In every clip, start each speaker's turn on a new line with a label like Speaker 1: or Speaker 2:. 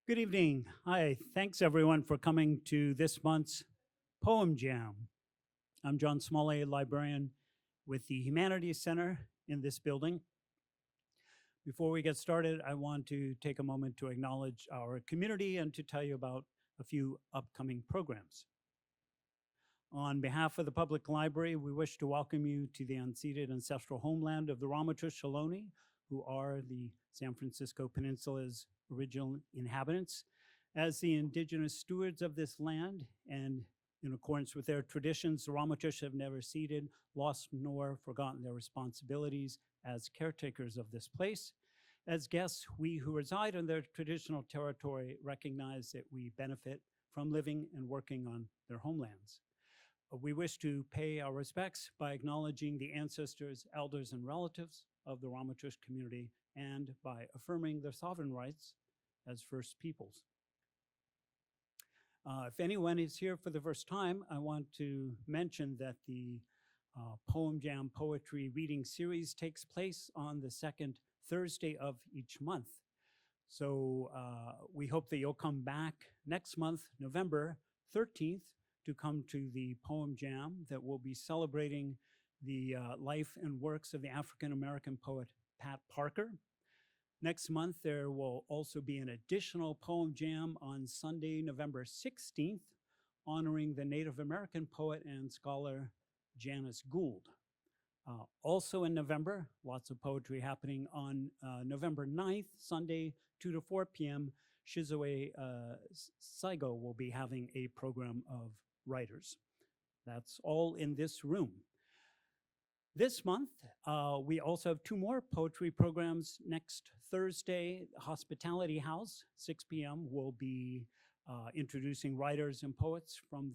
Speaker 1: Good evening. Hi. Thanks everyone for coming to this month's Poem Jam. I'm John Smalley, librarian with the Humanities Center in this building. Before we get started, I want to take a moment to acknowledge our community and to tell you about a few upcoming programs. On behalf of the Public Library, we wish to welcome you to the unceded ancestral homeland of the Ramaytush Ohlone, who are the San Francisco Peninsula's original inhabitants. As the indigenous stewards of this land, and in accordance with their traditions, the Ramaytush have never ceded, lost, nor forgotten their responsibilities as caretakers of this place. As guests, we who reside on their traditional territory recognize that we benefit from living and working on their homelands. We wish to pay our respects by acknowledging the ancestors, elders, and relatives of the Ramaytush community and by affirming their sovereign rights as First Peoples. If anyone is here for the first time, I want to mention that the Poem Jam Poetry Reading Series takes place on the second Thursday of each month. So we hope that you'll come back next month, November 13th, to come to the Poem Jam that will be celebrating the life and works of the African-American poet Pat Parker. Next month, there will also be an additional Poem Jam on Sunday, November 16th, honoring the Native American poet and scholar Janice Gould. Also in November, lots of poetry happening on November 9th, Sunday, 2 to 4 p.m. Shizue Saigo will be having a program of writers. That's all in this room. This month, we also have 2 more poetry programs. Next Thursday, Hospitality House, 6 p.m. will be introducing writers and poets from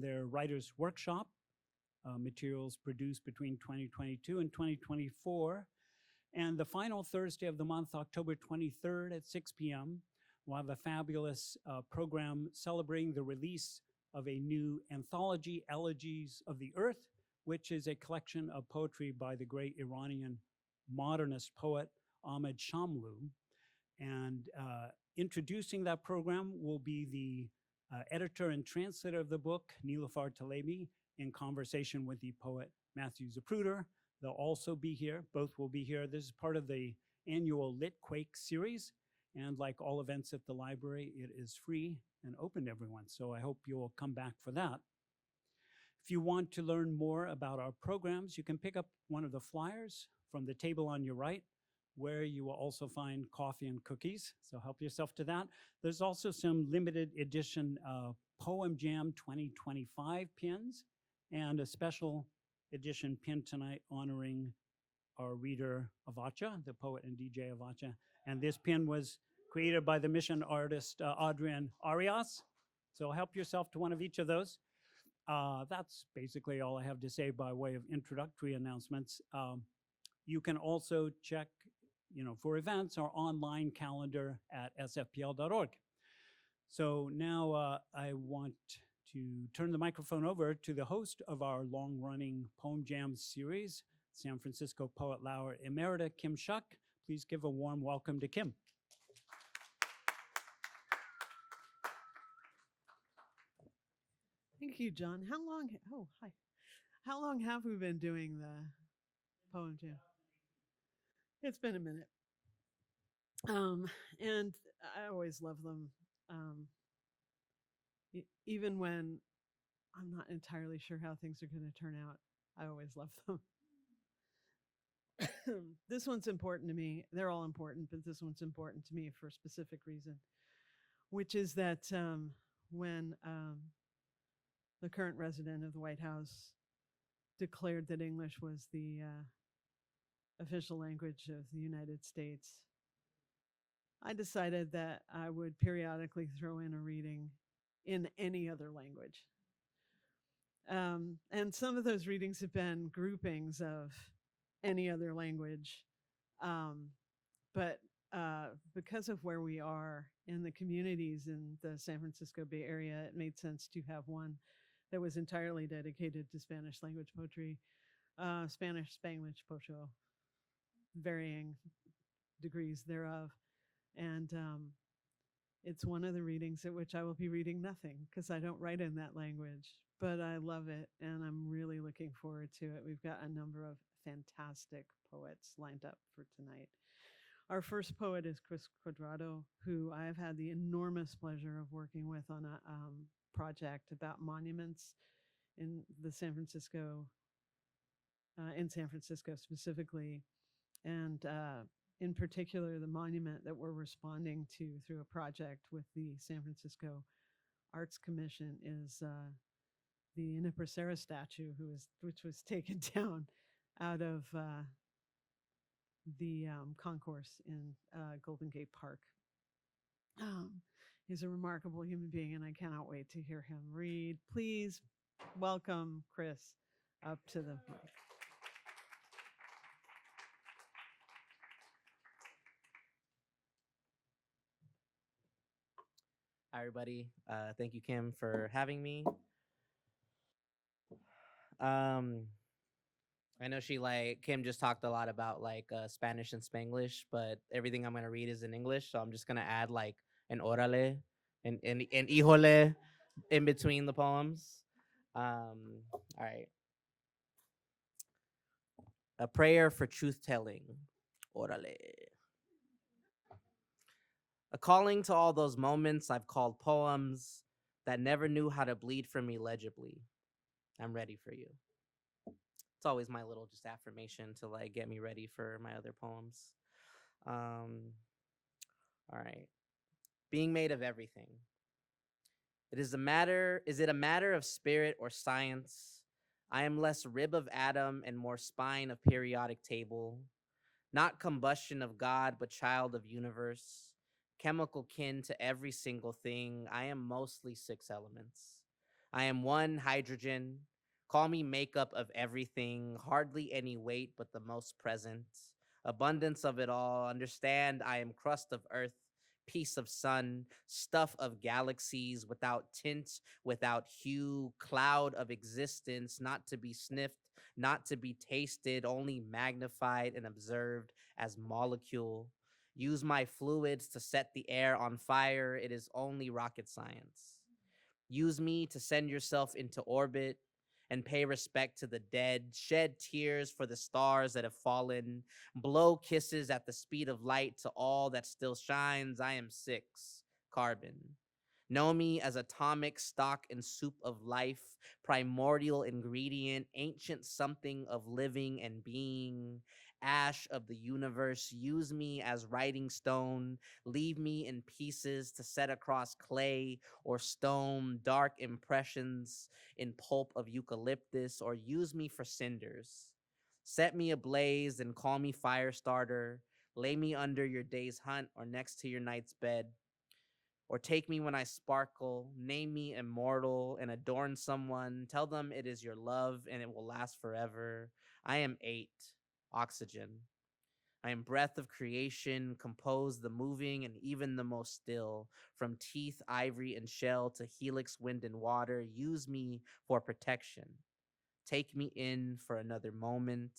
Speaker 1: their writers workshop, materials produced between 2022 and 2024. And the final Thursday of the month, October 23rd at 6 p.m., we'll have a fabulous program celebrating the release of a new anthology, Elegies of the Earth, which is a collection of poetry by the great Iranian modernist poet Ahmed Shamlou. And introducing that program will be the editor and translator of the book, Nilufar Talebi, in conversation with the poet Matthew Zapruder. They'll also be here. Both will be here. This is part of the annual Lit Quake series. And like all events at the library, it is free and open to everyone. So I hope you'll come back for that. If you want to learn more about our programs, you can pick up one of the flyers from the table on your right, where you will also find coffee and cookies. So help yourself to that. There's also some limited edition Poem Jam 2025 pins and a special edition pin tonight honoring our reader Avacha, the poet and DJ Avacha. And this pin was created by the mission artist Adrian Arias. So help yourself to one of each of those. That's basically all I have to say by way of introductory announcements. You can also check, for events, our online calendar at sfpl.org. So now I want to turn the microphone over to the host of our long-running Poem Jam series, San Francisco Poet Laureate Emerita, Kim Shuck. Please give a warm welcome to Kim.
Speaker 2: Thank you, John. How long have we been doing the Poem Jam? It's been a minute. And I always love them. Even when I'm not entirely sure how things are going to turn out, I always love them. This one's important to me. They're all important, but this one's important to me for a specific reason, which is that when the current resident of the White House declared that English was the official language of the United States, I decided that I would periodically throw in a reading in any other language. And some of those readings have been groupings of any other language. But because of where we are in the communities in the San Francisco Bay Area, it made sense to have one that was entirely dedicated to Spanish language poetry, Spanish, Spanglish, Pocho, varying degrees thereof. And It's one of the readings at which I will be reading nothing because I don't write in that language, but I love it and I'm really looking forward to it. We've got a number of fantastic poets lined up for tonight. Our first poet is Chris Quadrado, who I have had the enormous pleasure of working with on a project about monuments in the in San Francisco specifically, and in particular, the monument that we're responding to through a project with the San Francisco Arts Commission is the Iniprisera statue, which was taken down out of the concourse in Golden Gate Park. Um, he's a remarkable human being, and I cannot wait to hear him read. Please welcome Chris up to the mic.
Speaker 3: Hi, everybody. Thank you, Kim, for having me. Um, I know Kim just talked a lot about Spanish and Spanglish, but everything I'm gonna read is in English, so I'm just gonna add like an orale and híjole in between the poems. All right. A prayer for truth telling. Orale. A calling to all those moments I've called poems that never knew how to bleed for me legibly. I'm ready for you. It's always my little just affirmation to like get me ready for my other poems. All right. Being made of everything. Is it a matter of spirit or science? I am less rib of atom and more spine of periodic table. Not combustion of God, but child of universe. Chemical kin to every single thing. I am mostly 6 elements. I am 1 hydrogen. Call me makeup of everything. Hardly any weight, but the most present. Abundance of it all. Understand I am crust of earth, piece of sun, stuff of galaxies, without tint, without hue, cloud of existence, not to be sniffed, not to be tasted, only magnified and observed as molecule. Use my fluids to set the air on fire. It is only rocket science. Use me to send yourself into orbit and pay respect to the dead. Shed tears for the stars that have fallen. Blow kisses at the speed of light to all that still shines. I am 6, carbon. Know me as atomic stock and soup of life, primordial ingredient, ancient something of living and being, ash of the universe. Use me as writing stone, leave me in pieces to set across clay or stone, dark impressions in pulp of eucalyptus, or use me for cinders. Set me ablaze and call me fire starter. Lay me under your day's hunt or next to your night's bed. Or take me when I sparkle, name me immortal and adorn someone. Tell them it is your love and it will last forever. I am 8, oxygen. I am breath of creation, compose the moving and even the most still. From teeth, ivory, and shell to helix, wind, and water, use me for protection. Take me in for another moment.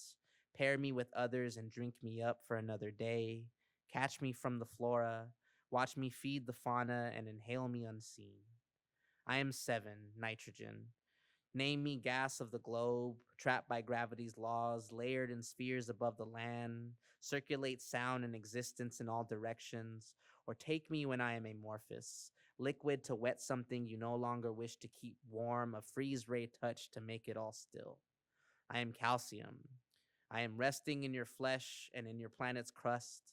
Speaker 3: Pair me with others and drink me up for another day. Catch me from the flora. Watch me feed the fauna and inhale me unseen. I am 7, nitrogen. Name me gas of the globe, trapped by gravity's laws, layered in spheres above the land, circulate sound and existence in all directions, or take me when I am amorphous, liquid to wet something you no longer wish to keep warm, a freeze ray touch to make it all still. I am calcium. I am resting in your flesh and in your planet's crust.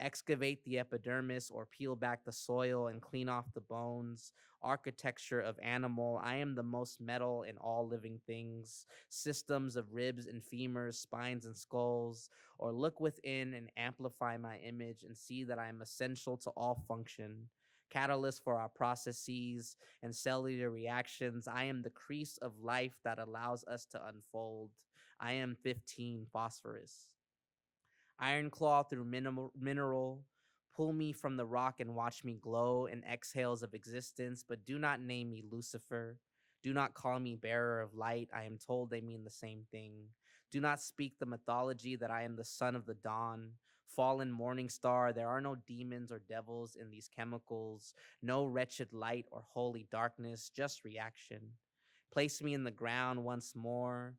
Speaker 3: Excavate the epidermis or peel back the soil and clean off the bones. Architecture of animal. I am the most metal in all living things. Systems of ribs and femurs, spines and skulls. Or look within and amplify my image and see that I am essential to all function. Catalyst for our processes and cellular reactions. I am the crease of life that allows us to unfold. I am 15, phosphorus. Iron claw through mineral. Pull me from the rock and watch me glow in exhales of existence, but do not name me Lucifer. Do not call me bearer of light. I am told they mean the same thing. Do not speak the mythology that I am the son of the dawn. fallen morning star. There are no demons or devils in these chemicals, no wretched light or holy darkness, just reaction. Place me in the ground once more,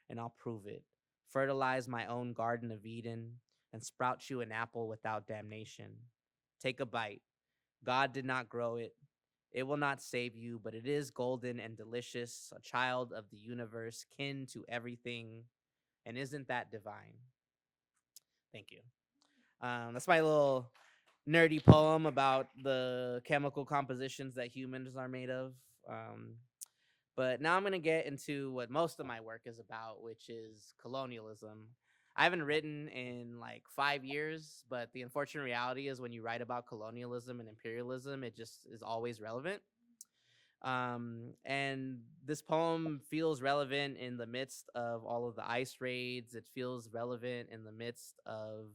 Speaker 3: and I'll prove it. Fertilize my own Garden of Eden and sprout you an apple without damnation. Take a bite. God did not grow it. It will not save you, but it is golden and delicious, a child of the universe, kin to everything. And isn't that divine? Thank you. That's my little nerdy poem about the chemical compositions that humans are made of. Um, but now I'm going to get into what most of my work is about, which is colonialism. I haven't written in like 5 years, but the unfortunate reality is when you write about colonialism and imperialism, it just is always relevant. And this poem feels relevant in the midst of all of the ICE raids. It feels relevant in the midst of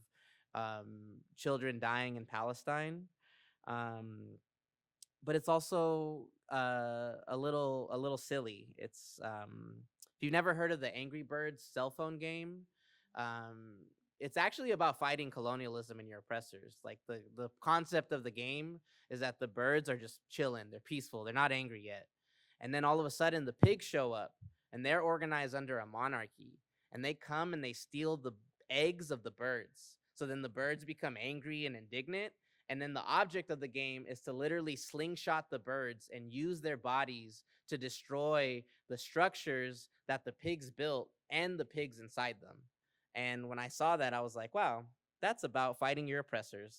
Speaker 3: children dying in Palestine. Um, but it's also a little silly. If you've never heard of the Angry Birds cell phone game, um, it's actually about fighting colonialism and your oppressors. Like the concept of the game is that the birds are just chilling, they're peaceful, they're not angry yet, and then all of a sudden the pigs show up and they're organized under a monarchy, and they come and they steal the eggs of the birds. So then the birds become angry and indignant, and then the object of the game is to literally slingshot the birds and use their bodies to destroy the structures that the pigs built and the pigs inside them. And when I saw that, I was like, wow, that's about fighting your oppressors.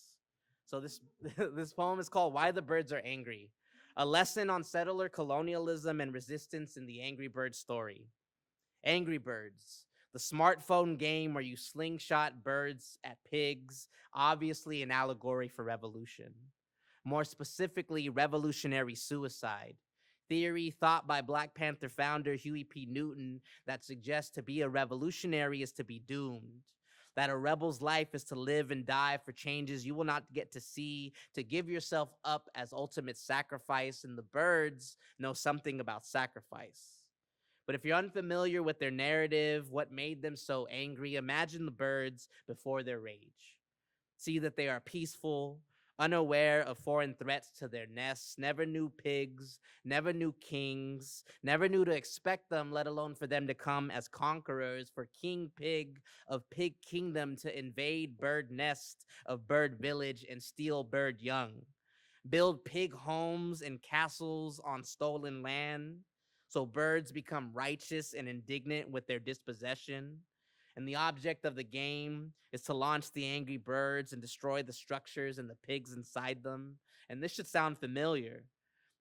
Speaker 3: So this this poem is called Why the Birds Are Angry, a lesson on settler colonialism and resistance in the Angry Bird story. Angry Birds, the smartphone game where you slingshot birds at pigs, obviously an allegory for revolution. More specifically, revolutionary suicide. Theory thought by Black Panther founder Huey P. Newton that suggests to be a revolutionary is to be doomed. That a rebel's life is to live and die for changes you will not get to see, to give yourself up as ultimate sacrifice, and the birds know something about sacrifice. But if you're unfamiliar with their narrative, what made them so angry, imagine the birds before their rage. See that they are peaceful, unaware of foreign threats to their nests, never knew pigs, never knew kings, never knew to expect them, let alone for them to come as conquerors, for King Pig of Pig Kingdom to invade bird nest of bird village and steal bird young, build pig homes and castles on stolen land, so birds become righteous and indignant with their dispossession. And the object of the game is to launch the angry birds and destroy the structures and the pigs inside them. And this should sound familiar.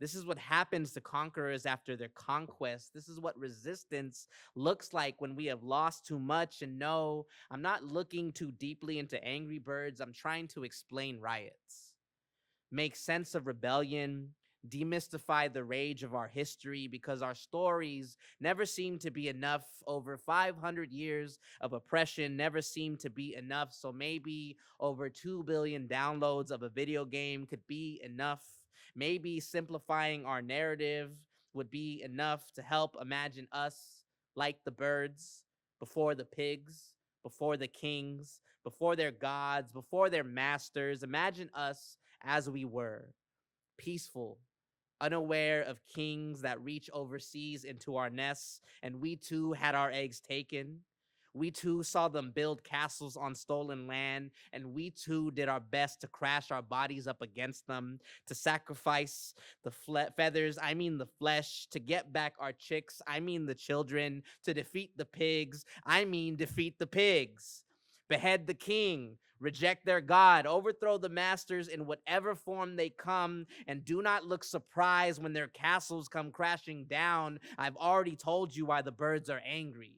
Speaker 3: This is what happens to conquerors after their conquest. This is what resistance looks like when we have lost too much. And no, I'm not looking too deeply into Angry Birds. I'm trying to explain riots, make sense of rebellion, demystify the rage of our history, because our stories never seem to be enough. Over 500 years of oppression never seemed to be enough. So maybe over 2 billion downloads of a video game could be enough. Maybe simplifying our narrative would be enough to help imagine us like the birds, before the pigs, before the kings, before their gods, before their masters. Imagine us as we were, peaceful, unaware of kings that reach overseas into our nests, and we too had our eggs taken. We too saw them build castles on stolen land, and we too did our best to crash our bodies up against them, to sacrifice the feathers, I mean the flesh, to get back our chicks, I mean the children, to defeat the pigs, I mean defeat the pigs. Behead the king, reject their God, overthrow the masters in whatever form they come, and do not look surprised when their castles come crashing down. I've already told you why the birds are angry.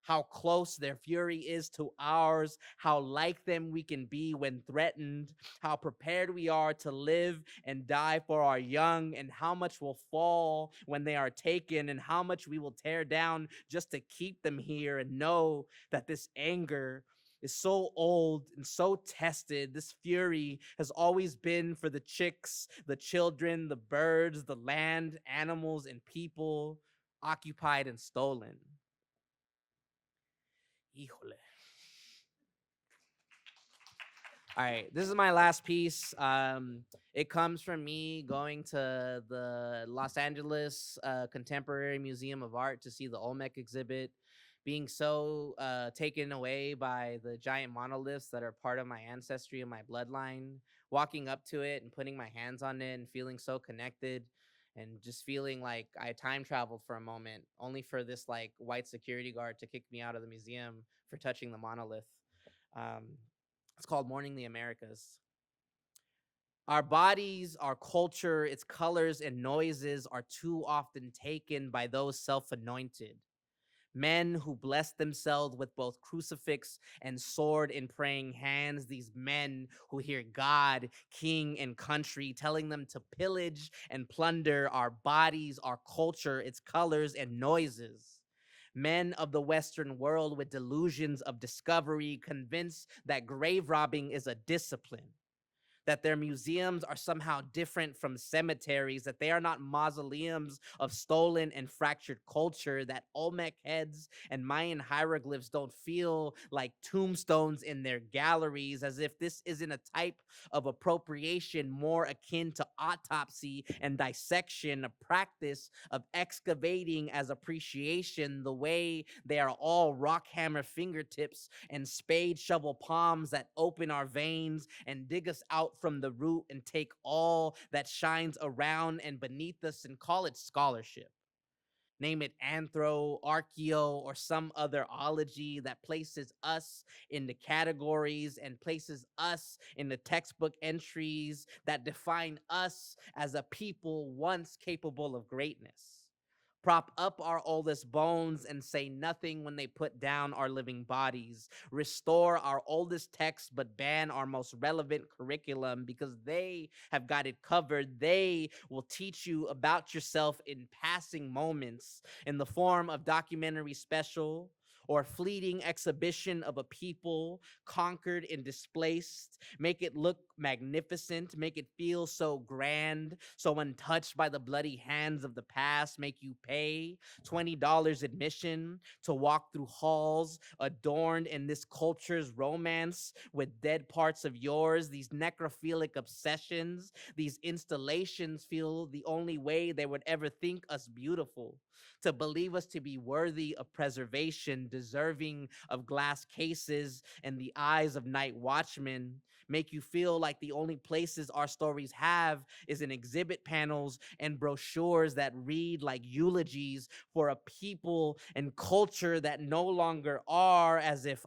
Speaker 3: How close their fury is to ours, how like them we can be when threatened, how prepared we are to live and die for our young, and how much will fall when they are taken, and how much we will tear down just to keep them here. And know that this anger is so old and so tested. This fury has always been for the chicks, the children, the birds, the land, animals, and people occupied and stolen. Híjole. All right, this is my last piece. It comes from me going to the Los Angeles Contemporary Museum of Art to see the Olmec exhibit, being so taken away by the giant monoliths that are part of my ancestry and my bloodline, walking up to it and putting my hands on it and feeling so connected and just feeling like I time traveled for a moment, only for this like white security guard to kick me out of the museum for touching the monolith. Um, it's called Mourning the Americas. Our bodies, our culture, its colors and noises are too often taken by those self anointed. Men who bless themselves with both crucifix and sword in praying hands, these men who hear God, king, and country telling them to pillage and plunder our bodies, our culture, its colors and noises. Men of the Western world with delusions of discovery, convinced that grave robbing is a discipline, that their museums are somehow different from cemeteries, that they are not mausoleums of stolen and fractured culture, that Olmec heads and Mayan hieroglyphs don't feel like tombstones in their galleries, as if this isn't a type of appropriation more akin to autopsy and dissection, a practice of excavating as appreciation, the way they are all rock hammer fingertips and spade shovel palms that open our veins and dig us out from the root and take all that shines around and beneath us and call it scholarship. Name it anthro, archeo, or some other ology that places us in the categories and places us in the textbook entries that define us as a people once capable of greatness. Prop up our oldest bones and say nothing when they put down our living bodies. Restore our oldest texts but ban our most relevant curriculum because they have got it covered. They will teach you about yourself in passing moments in the form of documentary special or fleeting exhibition of a people conquered and displaced. Make it look magnificent, make it feel so grand, so untouched by the bloody hands of the past. Make you pay $20 admission to walk through halls adorned in this culture's romance with dead parts of yours. These necrophilic obsessions, these installations feel the only way they would ever think us beautiful, to believe us to be worthy of preservation, deserving of glass cases and the eyes of night watchmen. Make you feel like the only places our stories have is in exhibit panels and brochures that read like eulogies for a people and culture that no longer are, as if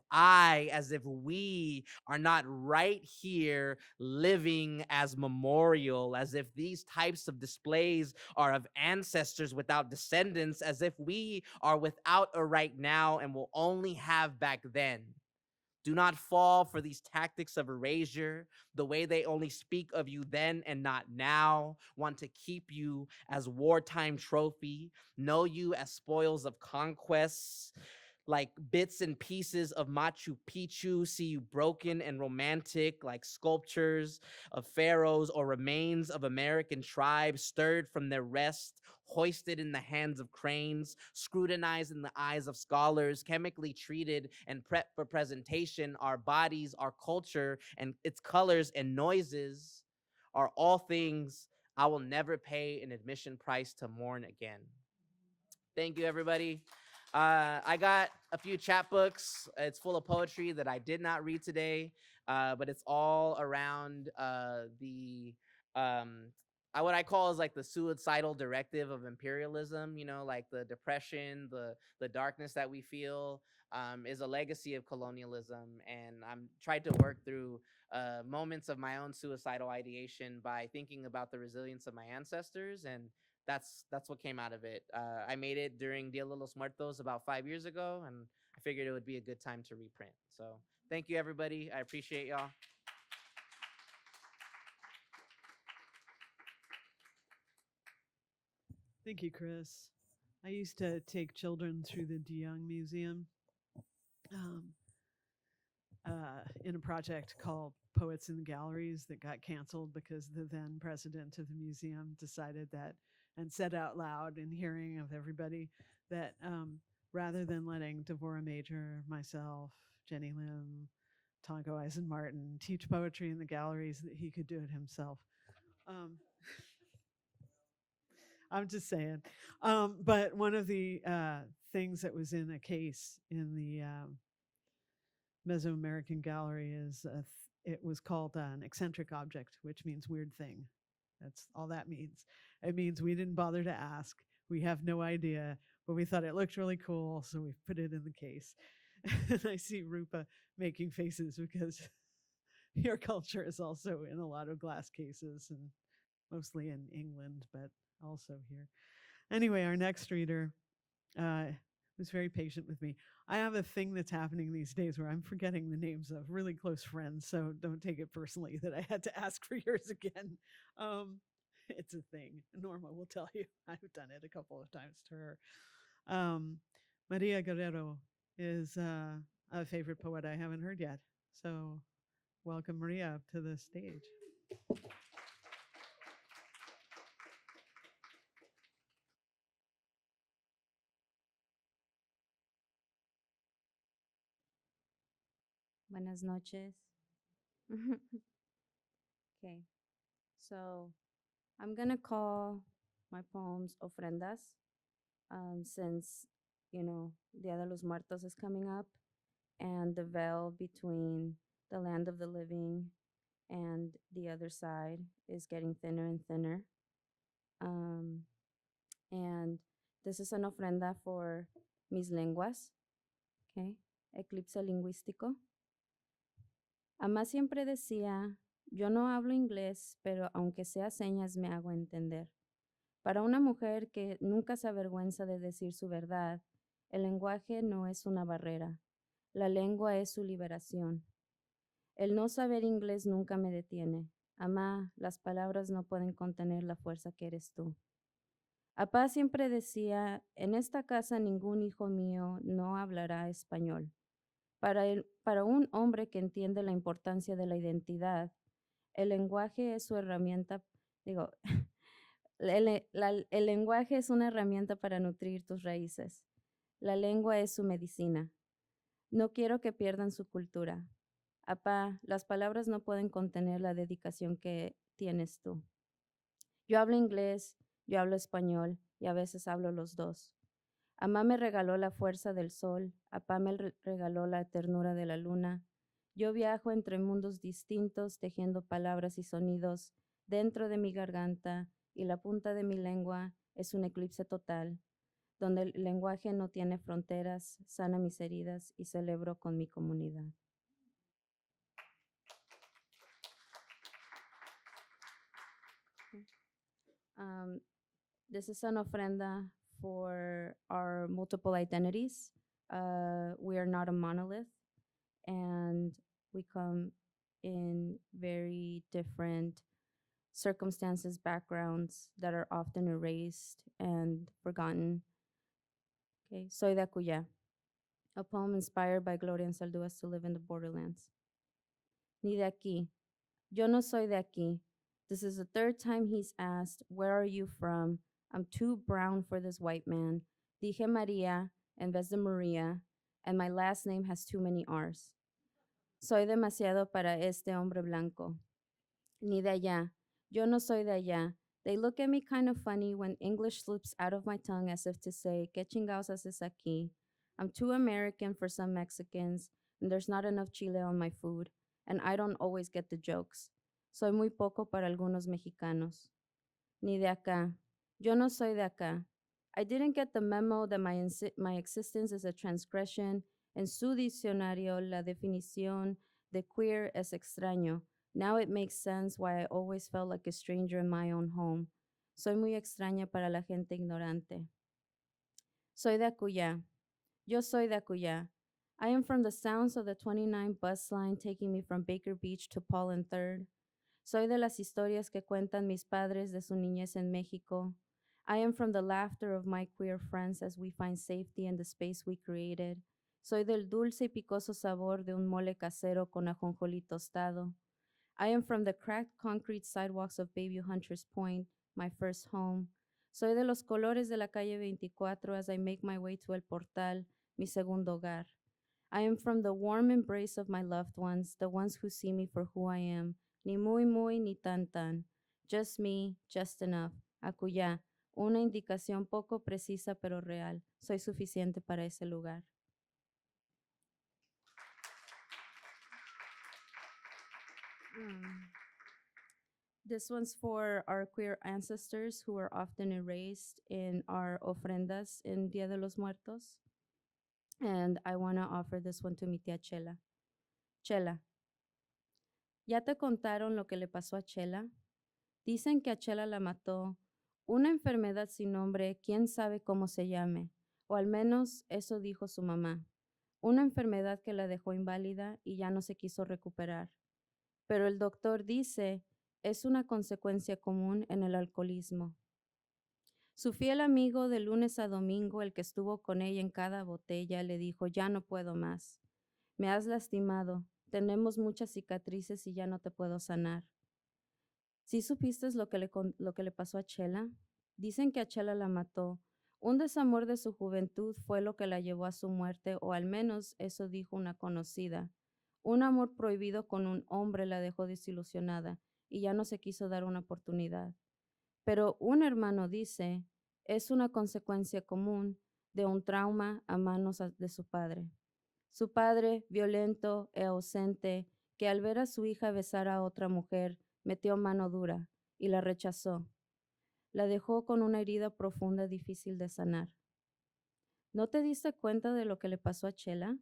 Speaker 3: we are not right here living as memorial, as if these types of displays are of ancestors without descendants, as if we are without a right now and will only have back then. Do not fall for these tactics of erasure, the way they only speak of you then and not now, want to keep you as wartime trophy, know you as spoils of conquests, like bits and pieces of Machu Picchu, see you broken and romantic like sculptures of pharaohs or remains of American tribes stirred from their rest, hoisted in the hands of cranes, scrutinized in the eyes of scholars, chemically treated and prepped for presentation. Our bodies, our culture, and its colors and noises are all things I will never pay an admission price to mourn again. Thank you, everybody. I got a few chapbooks. It's full of poetry that I did not read today, but it's all around the what I call is like the suicidal directive of imperialism. You know, like the depression, the darkness that we feel is a legacy of colonialism, and I'm tried to work through moments of my own suicidal ideation by thinking about the resilience of my ancestors, and that's what came out of it. I made it during Dia de los Muertos about 5 years ago, and I figured it would be a good time to reprint. So thank you, everybody. I appreciate y'all.
Speaker 2: Thank you, Chris. I used to take children through the De Young Museum um, in a project called Poets in the Galleries that got canceled because the then president of the museum decided that and said out loud in hearing of everybody that rather than letting Devorah Major, myself, Jenny Lim, Tonko Eisen-Martin, teach poetry in the galleries that he could do it himself. Um, I'm just saying. But one of the things that was in a case in the Mesoamerican Gallery is it was called an eccentric object, which means weird thing. That's all that means. It means we didn't bother to ask. We have no idea, but we thought it looked really cool, so we put it in the case. And I see Rupa making faces because your culture is also in a lot of glass cases, and mostly in England, but also here. Anyway, our next reader was very patient with me. I have a thing that's happening these days where I'm forgetting the names of really close friends, so don't take it personally that I had to ask for yours again. It's a thing. Norma will tell you. I've done it a couple of times to her. Maria Guerrero is a favorite poet I haven't heard yet. So welcome Maria up to the stage.
Speaker 4: Buenas noches. Okay, so I'm gonna call my poems ofrendas, since Dia de los Muertos is coming up, and the veil between the land of the living and the other side is getting thinner and thinner. Um, and this is an ofrenda for mis lenguas, okay, eclipse lingüístico. Amá siempre decía, yo no hablo inglés, pero aunque sea señas me hago entender. Para una mujer que nunca se avergüenza de decir su verdad, el lenguaje no es una barrera. La lengua es su liberación. El no saber inglés nunca me detiene. Amá, las palabras no pueden contener la fuerza que eres tú. Apá siempre decía, en esta casa ningún hijo mío no hablará español. Para un hombre que entiende la importancia de la identidad, el lenguaje es su herramienta, digo, el lenguaje es una herramienta para nutrir tus raíces. La lengua es su medicina. No quiero que pierdan su cultura. Apá, las palabras no pueden contener la dedicación que tienes tú. Yo hablo inglés, yo hablo español y a veces hablo los dos. Amá me regaló la fuerza del sol, Apá me regaló la ternura de la luna. Yo viajo entre mundos distintos, tejiendo palabras y sonidos dentro de mi garganta, y la punta de mi lengua es un eclipse total, donde el lenguaje no tiene fronteras, sana mis heridas y celebro con mi comunidad. This is an ofrenda for our multiple identities. We are not a monolith, and we come in very different circumstances, backgrounds that are often erased and forgotten. Okay, Soy de Acuya, a poem inspired by Gloria Anzaldúas to live in the borderlands. Ni de aquí. Yo no soy de aquí. This is the third time he's asked, where are you from? I'm too brown for this white man. Dije Maria en vez de Maria, and my last name has too many R's. Soy demasiado para este hombre blanco. Ni de allá. Yo no soy de allá. They look at me kind of funny when English slips out of my tongue as if to say, ¿Qué chingados haces aquí? I'm too American for some Mexicans, and there's not enough chile on my food, and I don't always get the jokes. Soy muy poco para algunos mexicanos. Ni de acá. Yo no soy de acá. I didn't get the memo that my existence is a transgression. En su diccionario, la definición de queer es extraño. Now it makes sense why I always felt like a stranger in my own home. Soy muy extraña para la gente ignorante. Soy de Acuya. Yo soy de Acuya. I am from the sounds of the 29 bus line taking me from Baker Beach to Paul and Third. Soy de las historias que cuentan mis padres de su niñez en México. I am from the laughter of my queer friends as we find safety in the space we created. Soy del dulce y picoso sabor de un mole casero con ajonjolí tostado. I am from the cracked concrete sidewalks of Bayview Hunters Point, my first home. Soy de los colores de la calle 24 as I make my way to El Portal, mi segundo hogar. I am from the warm embrace of my loved ones, the ones who see me for who I am. Ni muy muy ni tan tan. Just me, just enough. Acullá, una indicación poco precisa pero real. Soy suficiente para ese lugar. This one's for our queer ancestors who are often erased in our ofrendas in Dia de los Muertos. And I want to offer this one to mi tía Chela. Chela, ¿ya te contaron lo que le pasó a Chela? Dicen que a Chela la mató una enfermedad sin nombre, quién sabe cómo se llame, o al menos eso dijo su mamá. Una enfermedad que la dejó inválida y ya no se quiso recuperar. Pero el doctor dice es una consecuencia común en el alcoholismo. Su fiel amigo de lunes a domingo, el que estuvo con ella en cada botella, le dijo, ya no puedo más. Me has lastimado, tenemos muchas cicatrices y ya no te puedo sanar. ¿Sí supiste lo que le pasó a Chela? Dicen que a Chela la mató. Un desamor de su juventud fue lo que la llevó a su muerte, o al menos eso dijo una conocida. Un amor prohibido con un hombre la dejó desilusionada y ya no se quiso dar una oportunidad. Pero un hermano dice, es una consecuencia común de un trauma a manos de su padre. Su padre, violento e ausente, que al ver a su hija besar a otra mujer, metió mano dura y la rechazó. La dejó con una herida profunda difícil de sanar. ¿No te diste cuenta de lo que le pasó a Chela?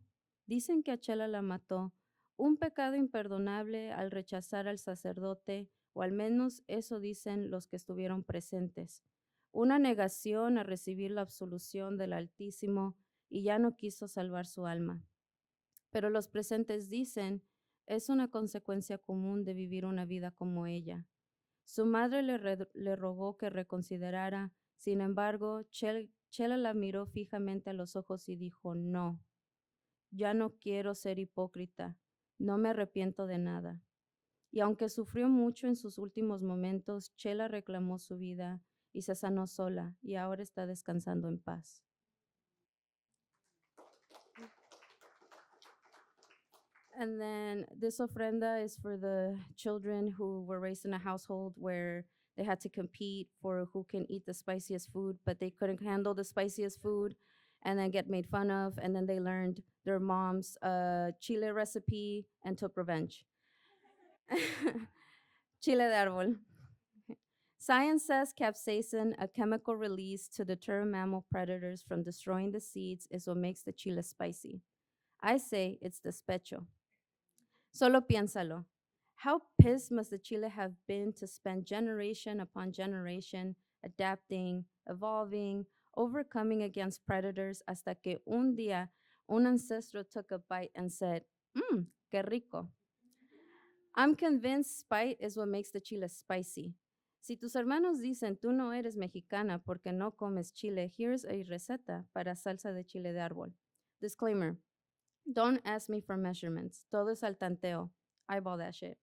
Speaker 4: Dicen que a Chela la mató. Un pecado imperdonable al rechazar al sacerdote, o al menos eso dicen los que estuvieron presentes. Una negación a recibir la absolución del Altísimo y ya no quiso salvar su alma. Pero los presentes dicen, es una consecuencia común de vivir una vida como ella. Su madre le rogó que reconsiderara, sin embargo, Chela la miró fijamente a los ojos y dijo, no, ya no quiero ser hipócrita, no me arrepiento de nada. Y aunque sufrió mucho en sus últimos momentos, Chela reclamó su vida y se sanó sola y ahora está descansando en paz. And then this ofrenda is for the children who were raised in a household where they had to compete for who can eat the spiciest food, but they couldn't handle the spiciest food and then get made fun of. And then they learned their mom's chile recipe and took revenge. Chile de árbol. Science says capsaicin, a chemical released to deter mammal predators from destroying the seeds, is what makes the chile spicy. I say it's despecho. Solo piénsalo. How pissed must the Chile have been to spend generation upon generation adapting, evolving, overcoming against predators hasta que un día un ancestro took a bite and said, qué rico. I'm convinced spite is what makes the chile spicy. Si tus hermanos dicen tú no eres mexicana porque no comes chile, here's a receta para salsa de chile de árbol. Disclaimer. Don't ask me for measurements. Todo es al tanteo. Eyeball that shit.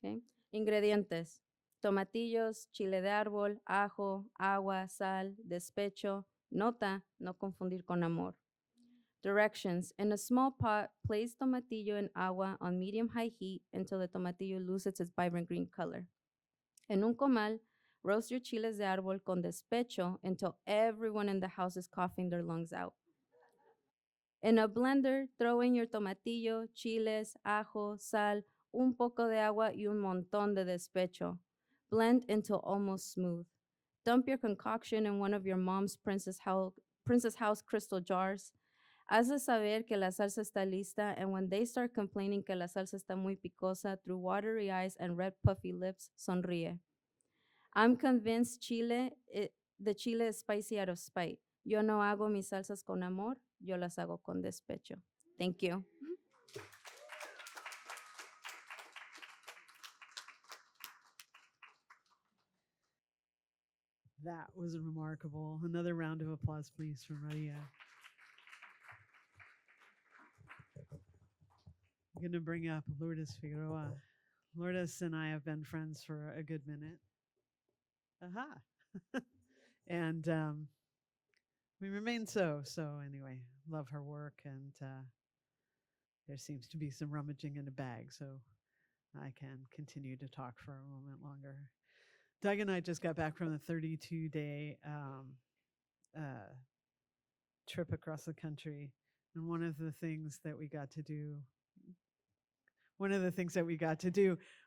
Speaker 4: Okay? Ingredientes. Tomatillos, chile de árbol, ajo, agua, sal, despecho. Nota, no confundir con amor. Directions. In a small pot, place tomatillo and agua on medium-high heat until the tomatillo loses its vibrant green color. En un comal, roast your chiles de árbol con despecho until everyone in the house is coughing their lungs out. En a blender, throw in your tomatillo, chiles, ajo, sal, un poco de agua y un montón de despecho. Blend until almost smooth. Dump your concoction in one of your mom's Princess House crystal jars. Hazles saber que la salsa está lista, and when they start complaining que la salsa está muy picosa, through watery eyes and red puffy lips, sonríe. I'm convinced the chile is spicy out of spite. Yo no hago mis salsas con amor, yo las hago con despecho. Thank you.
Speaker 2: That was remarkable. Another round of applause, please, for Maria. I'm going to bring up Lourdes Figueroa. Lourdes and I have been friends for a good minute. Aha. And we remain so. So anyway, love her work and there seems to be some rummaging in a bag, so I can continue to talk for a moment longer. Doug and I just got back from a 32-day trip across the country, and one of the things that we got to do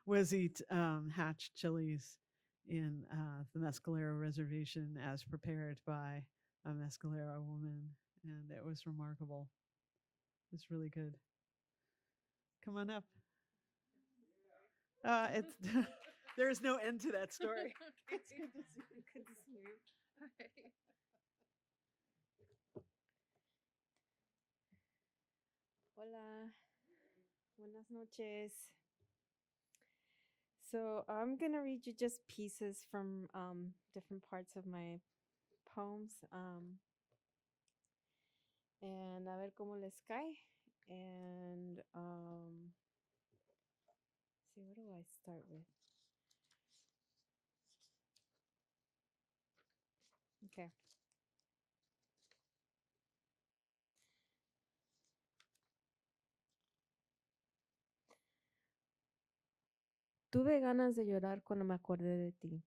Speaker 2: was eat hatch chilies in the Mescalero Reservation as prepared by a Mescalero woman, and it was remarkable. It's really good. Come on up. It's there is no end to that story. It's good to see you.
Speaker 5: Good to see you. Hola. Buenas noches. So I'm gonna read you just pieces from different parts of my poems, and a ver cómo les cae. And see, what do I start with? Okay. Tuve ganas de llorar cuando me acordé de ti.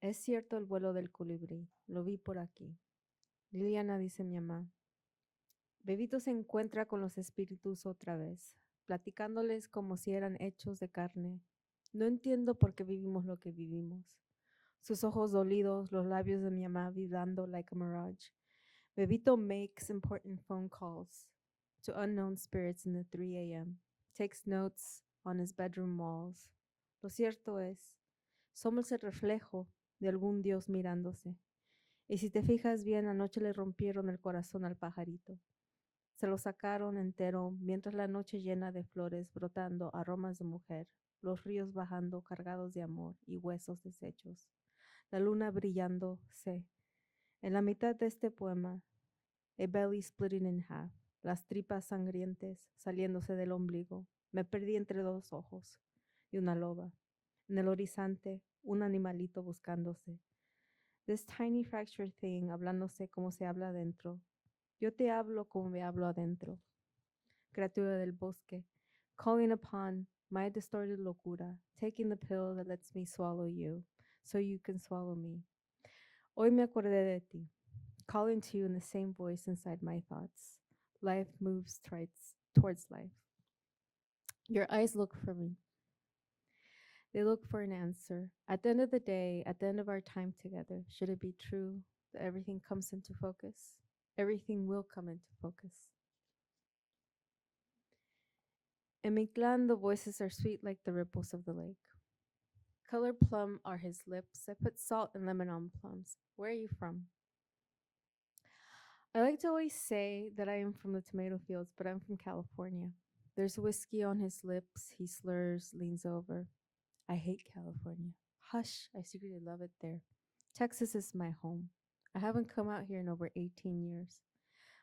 Speaker 5: Es cierto el vuelo del colibrí, lo vi por aquí. Liliana, dice mi mamá. Bebito se encuentra con los espíritus otra vez, platicándoles como si eran hechos de carne. No entiendo por qué vivimos lo que vivimos. Sus ojos dolidos, los labios de mi mamá vibrando like a mirage. Bebito makes important phone calls to unknown spirits in the 3 a.m., takes notes on his bedroom walls. Lo cierto es, somos el reflejo de algún Dios mirándose. Y si te fijas bien, anoche le rompieron el corazón al pajarito. Se lo sacaron entero mientras la noche llena de flores brotando aromas de mujer, los ríos bajando cargados de amor y huesos deshechos, la luna brillándose. En la mitad de este poema, a belly splitting in half, las tripas sangrientes saliéndose del ombligo, me perdí entre dos ojos y una loba. En el horizonte, un animalito buscándose. This tiny fractured thing hablándose como se habla adentro. Yo te hablo como me hablo adentro. Criatura del bosque, calling upon my distorted locura, taking the pill that lets me swallow you, so you can swallow me. Hoy me acordé de ti, calling to you in the same voice inside my thoughts. Life moves towards life. Your eyes look for me. They look for an answer. At the end of the day, at the end of our time together, should it be true that everything comes into focus? Everything will come into focus. In my clan, the voices are sweet like the ripples of the lake. Color plum are his lips. I put salt and lemon on plums. Where are you from? I like to always say that I am from the tomato fields, but I'm from California. There's whiskey on his lips. He slurs, leans over. I hate California. Hush, I secretly love it there. Texas is my home. I haven't come out here in over 18 years.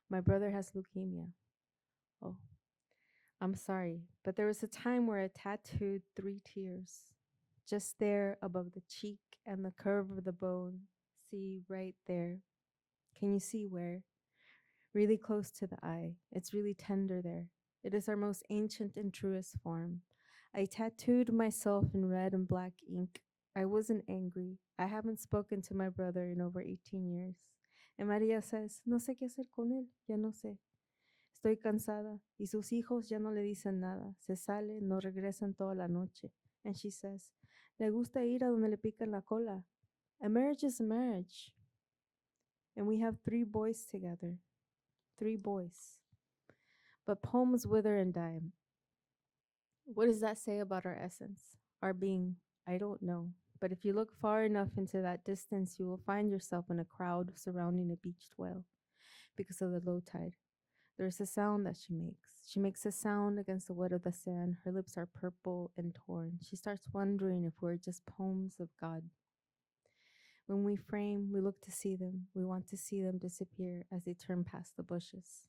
Speaker 5: My brother has leukemia. Oh, I'm sorry, but there was a time where I tattooed 3 tears. Just there above the cheek and the curve of the bone. See, right there. Can you see where? Really close to the eye. It's really tender there. It is our most ancient and truest form. I tattooed myself in red and black ink. I wasn't angry. I haven't spoken to my brother in over 18 years. And Maria says, no sé qué hacer con él, ya no sé. Estoy cansada y sus hijos ya no le dicen nada. Se sale, no regresan toda la noche. And she says, le gusta ir a donde le pican la cola. A marriage is a marriage. And we have 3 boys together. 3 boys. But poems wither and die. What does that say about our essence? Our being? I don't know. But if you look far enough into that distance, you will find yourself in a crowd surrounding a beached whale because of the low tide. There's a sound that she makes. She makes a sound against the wet of the sand. Her lips are purple and torn. She starts wondering if we're just poems of God. When we frame, we look to see them. We want to see them disappear as they turn past the bushes.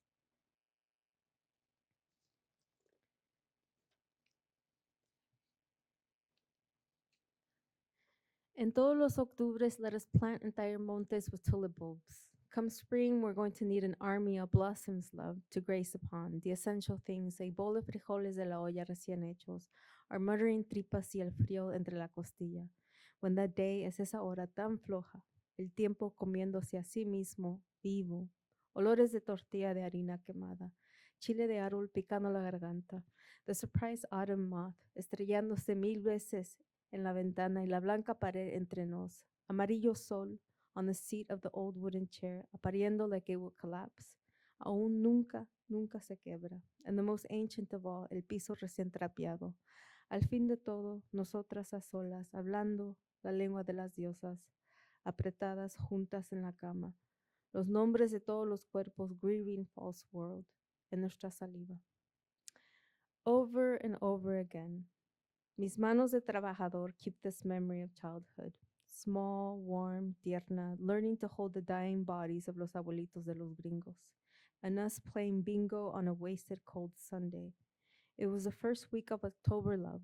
Speaker 5: En todos los octubres, let us plant entire montes with tulip bulbs, Come spring, we're going to need an army of blossoms, love, to grace upon the essential things, a bowl of frijoles de la olla recién hechos, our muttering tripas y el frío entre la costilla. When that day es esa hora tan floja, el tiempo comiéndose a sí mismo, vivo, olores de tortilla de harina quemada, chile de árbol picando la garganta, the surprise autumn moth estrellándose 1000 veces en la ventana y la blanca pared entre nos, amarillo sol on the seat of the old wooden chair, apariendo like it will collapse. Aún nunca, nunca se quebra. And the most ancient of all, el piso recién trapeado. Al fin de todo, nosotras a solas, hablando la lengua de las diosas, apretadas juntas en la cama. Los nombres de todos los cuerpos, grieving false world, en nuestra saliva. Over and over again, mis manos de trabajador keep this memory of childhood. Small, warm, tierna, learning to hold the dying bodies of los abuelitos de los gringos, and us playing bingo on a wasted cold Sunday. It was the first week of October, love.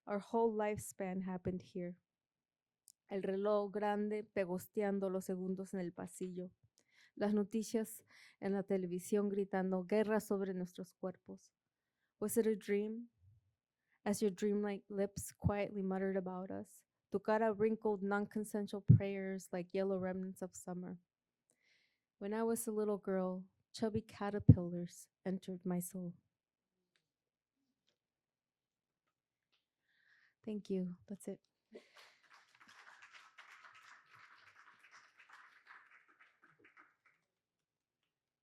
Speaker 5: Our whole lifespan happened here. El reloj grande pegosteando los segundos en el pasillo. Las noticias en la televisión gritando guerra sobre nuestros cuerpos. Was it a dream? As your dreamlike lips quietly muttered about us, tu cara wrinkled non-consensual prayers like yellow remnants of summer. When I was a little girl, chubby caterpillars entered my soul. Thank you. That's it.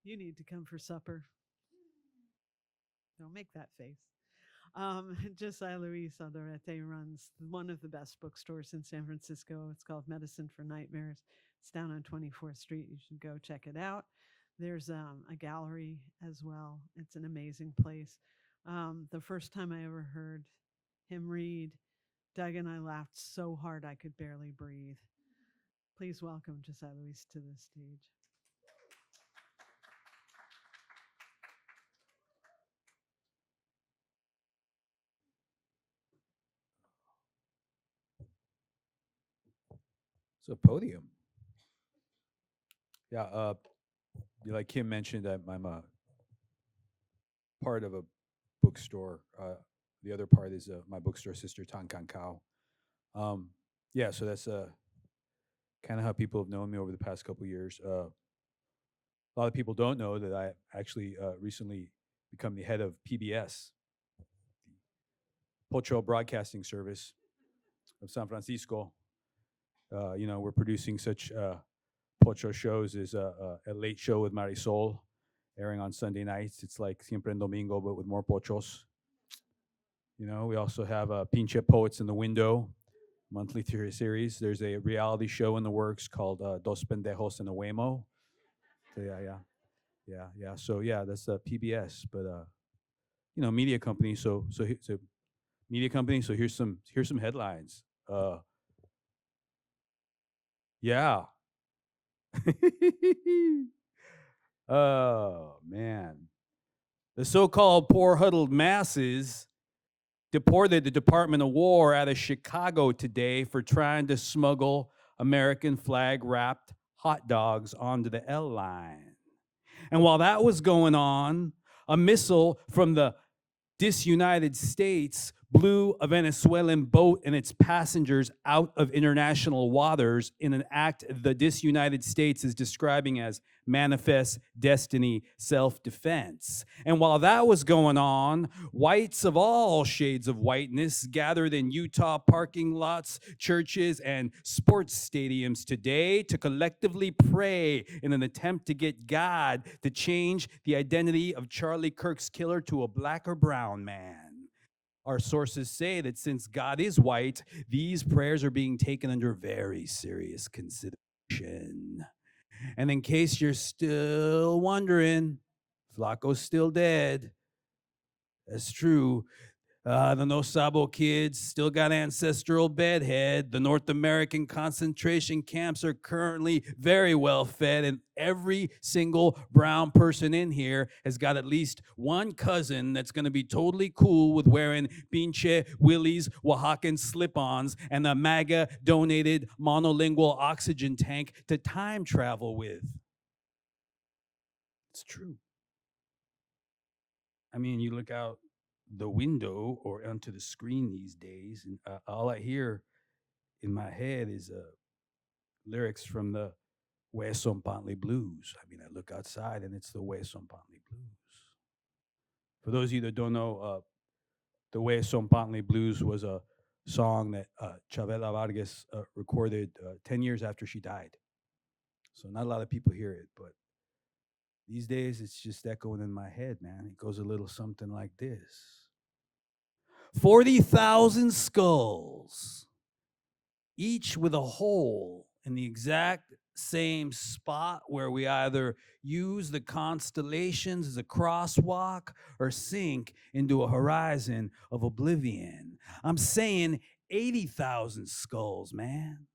Speaker 2: You need to come for supper. Don't make that face. Josiah Luis Adorete runs one of the best bookstores in San Francisco. It's called Medicine for Nightmares. It's down on 24th Street. You should go check it out. There's a gallery as well. It's an amazing place. The first time I ever heard him read, Doug and I laughed so hard I could barely breathe. Please welcome Josiah Luis to the stage.
Speaker 6: So podium. Yeah, like Kim mentioned, I'm a part of a bookstore. The other part is my bookstore sister, Tan Kan Kao. Yeah, so that's kind of how people have known me over the past couple years. A lot of people don't know that I actually recently become the head of PBS, Pocho Broadcasting Service of San Francisco. We're producing such Pocho shows as a late show with Marisol, airing on Sunday nights. It's like Siempre en Domingo, but with more pochos. We also have Pinche Poets in the Window, monthly series. There's a reality show in the works called Dos Pendejos en a Waymo. So yeah. So yeah, that's PBS, but media company. So media company. So here's some headlines. Yeah. Oh man, the so-called poor huddled masses deported the Department of War out of Chicago today for trying to smuggle American flag wrapped hot dogs onto the L line. And while that was going on, a missile from the disunited States blew a Venezuelan boat and its passengers out of international waters in an act the disunited States is describing as manifest destiny self-defense. And while that was going on, whites of all shades of whiteness gathered in Utah parking lots, churches, and sports stadiums today to collectively pray in an attempt to get God to change the identity of Charlie Kirk's killer to a black or brown man. Our sources say that since God is white, these prayers are being taken under very serious consideration. And in case you're still wondering, Flacco's still dead. That's true. The No Sabo kids still got ancestral bedhead. The North American concentration camps are currently very well fed, and every single brown person in here has got at least one cousin that's going to be totally cool with wearing pinche Willie's Oaxacan slip-ons and a MAGA donated monolingual oxygen tank to time travel with. It's true. I mean, you look out the window or onto the screen these days, and all I hear in my head is lyrics from the Huesompantli Blues. I mean, I look outside and it's the Huesompantli Blues. For those of you that don't know, the Huesompantli Blues was a song that Chavela Vargas recorded 10 years after she died. So not a lot of people hear it, but these days it's just echoing in my head, man. It goes a little something like this. 40,000 skulls, each with a hole in the exact same spot where we either use the constellations as a crosswalk or sink into a horizon of oblivion. I'm saying 80,000 skulls, man.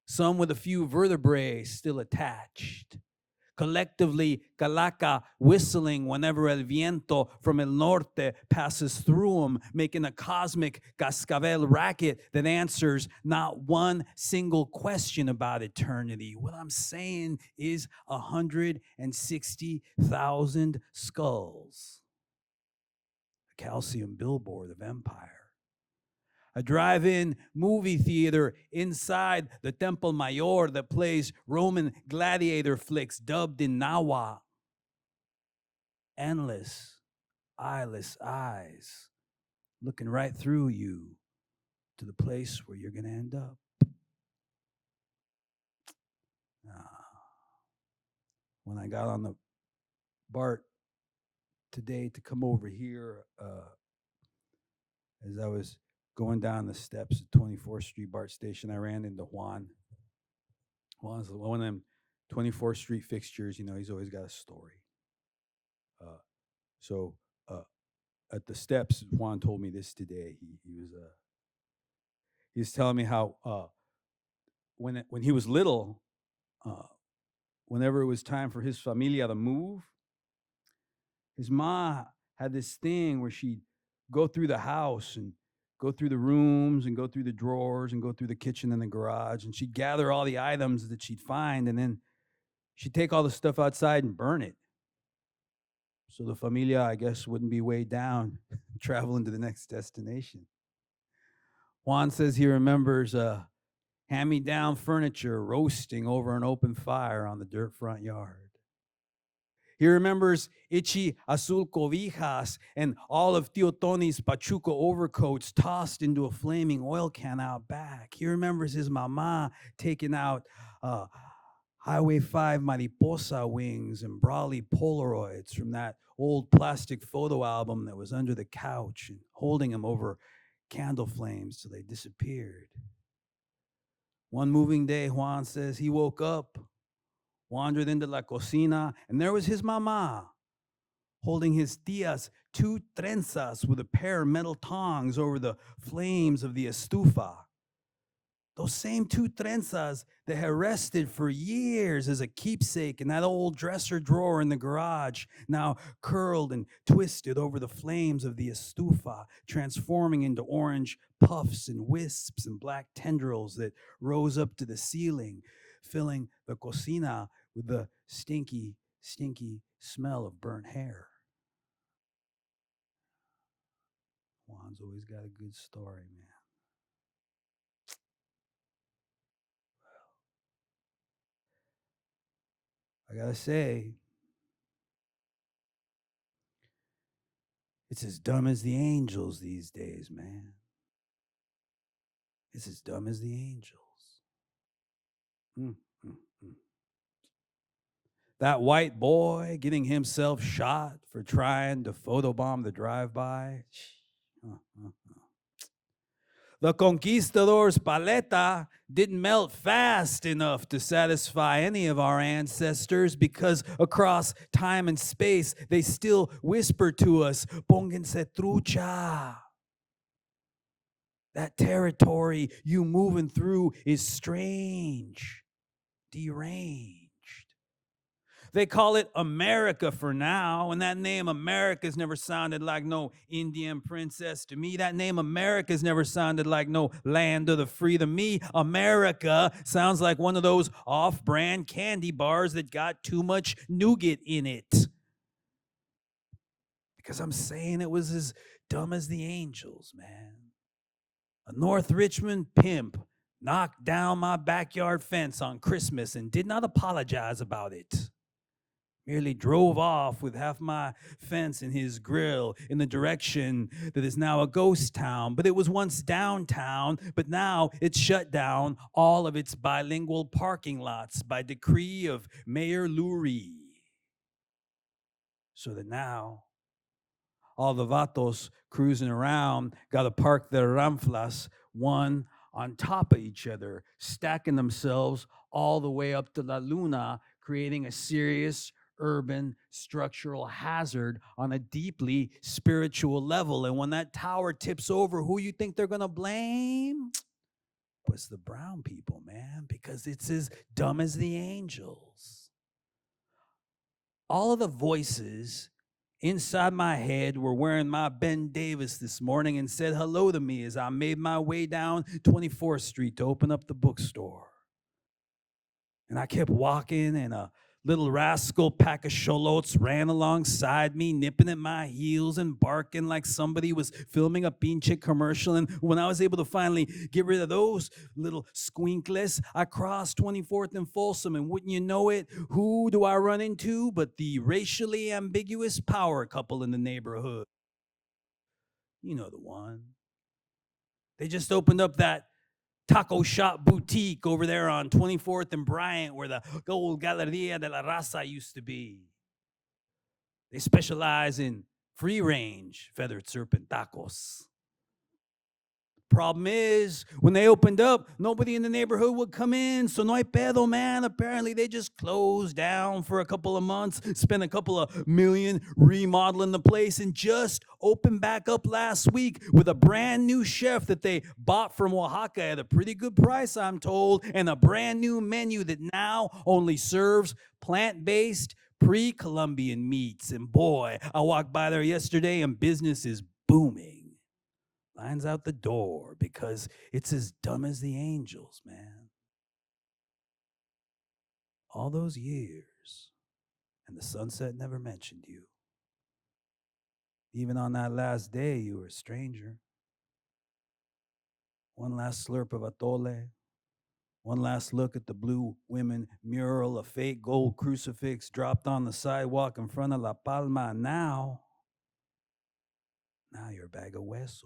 Speaker 6: Some with a few vertebrae still attached. Collectively, calaca whistling whenever el viento from el norte passes through them, making a cosmic cascabel racket that answers not one single question about eternity. What I'm saying is 160,000 skulls. A calcium billboard of empire. A drive-in movie theater inside the Temple Mayor that plays Roman gladiator flicks dubbed in Nawa. Endless, eyeless eyes looking right through you to the place where you're going to end up. When I got on the BART today to come over here, as I was going down the steps at 24th Street BART station, I ran into Juan. Juan's one of them 24th Street fixtures. You know, he's always got a story. So at the steps, Juan told me this today. He was telling me how when he was little, whenever it was time for his familia to move, his ma had this thing where she'd go through the house and go through the rooms and go through the drawers and go through the kitchen and the garage, and she'd gather all the items that she'd find, and then she'd take all the stuff outside and burn it. So the familia, I guess, wouldn't be weighed down traveling to the next destination. Juan says he remembers hand-me-down furniture roasting over an open fire on the dirt front yard. He remembers itchy azul cobijas and all of Tio Tony's Pachuco overcoats tossed into a flaming oil can out back. He remembers his mama taking out Highway 5 mariposa wings and Brawley Polaroids from that old plastic photo album that was under the couch and holding them over candle flames till they disappeared. One moving day, Juan says he woke up, wandered into la cocina, and there was his mama holding his tia's 2 trenzas with a pair of metal tongs over the flames of the estufa. Those same 2 trenzas that had rested for years as a keepsake in that old dresser drawer in the garage, now curled and twisted over the flames of the estufa, transforming into orange puffs and wisps and black tendrils that rose up to the ceiling, filling the cocina with the stinky, stinky smell of burnt hair. Juan's always got a good story, man. I gotta say, it's as dumb as the angels these days, man. It's as dumb as the angels. That white boy getting himself shot for trying to photobomb the drive-by. The conquistador's paleta didn't melt fast enough to satisfy any of our ancestors because across time and space, they still whisper to us, pónganse trucha. That territory you moving through is strange, deranged. They call it America for now, and that name America's never sounded like no Indian princess to me. That name America's never sounded like no land of the free to me. America sounds like one of those off-brand candy bars that got too much nougat in it. Because I'm saying it was as dumb as the angels, man. A North Richmond pimp knocked down my backyard fence on Christmas and did not apologize about it. Merely drove off with half my fence in his grill in the direction that is now a ghost town. But it was once downtown, but now it's shut down all of its bilingual parking lots by decree of Mayor Lurie. So that now all the vatos cruising around got to park their ramflas one on top of each other, stacking themselves all the way up to La Luna, creating a serious urban structural hazard on a deeply spiritual level. And when that tower tips over, who you think they're going to blame? Pues the brown people, man, because it's as dumb as the angels. All of the voices inside my head were wearing my Ben Davis this morning and said hello to me as I made my way down 24th Street to open up the bookstore. And I kept walking, and a little rascal pack of sholots ran alongside me, nipping at my heels and barking like somebody was filming a pinche commercial. And when I was able to finally get rid of those little squinkles, I crossed 24th and Folsom, and wouldn't you know it, who do I run into but the racially ambiguous power couple in the neighborhood? You know the one. They just opened up that taco shop boutique over there on 24th and Bryant where the old Galeria de la Raza used to be. They specialize in free range feathered serpent tacos. Problem is, when they opened up, nobody in the neighborhood would come in. So no hay pedo, man. Apparently, they just closed down for a couple of months, spent a couple of million remodeling the place, and just opened back up last week with a brand new chef that they bought from Oaxaca at a pretty good price, I'm told, and a brand new menu that now only serves plant-based, pre-Columbian meats. And boy, I walked by there yesterday and business is booming. Lines out the door because it's as dumb as the angels, man. All those years, and the sunset never mentioned you. Even on that last day, you were a stranger. One last slurp of atole, one last look at the blue women mural, a fake gold crucifix dropped on the sidewalk in front of La Palma. Now you're a bag of huesos.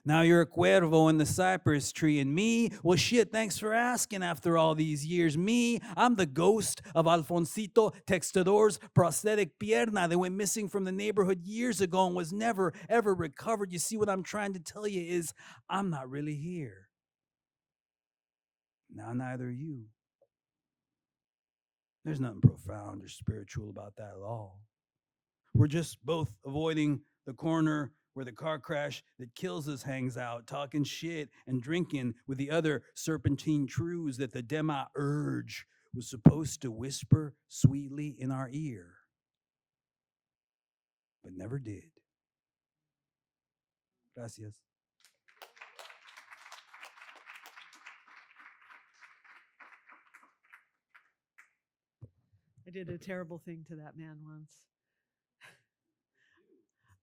Speaker 6: Now you're a cuervo in the cypress tree. And me, well, shit, thanks for asking after all these years. Me, I'm the ghost of Alfonsito Textador's prosthetic pierna that went missing from the neighborhood years ago and was never, ever recovered. You see, what I'm trying to tell you is I'm not really here. Now, neither are you. There's nothing profound or spiritual about that at all. We're just both avoiding the corner where the car crash that kills us hangs out, talking shit and drinking with the other serpentine truths that the demi urge was supposed to whisper sweetly in our ear, but never did. Gracias.
Speaker 2: I did a terrible thing to that man once.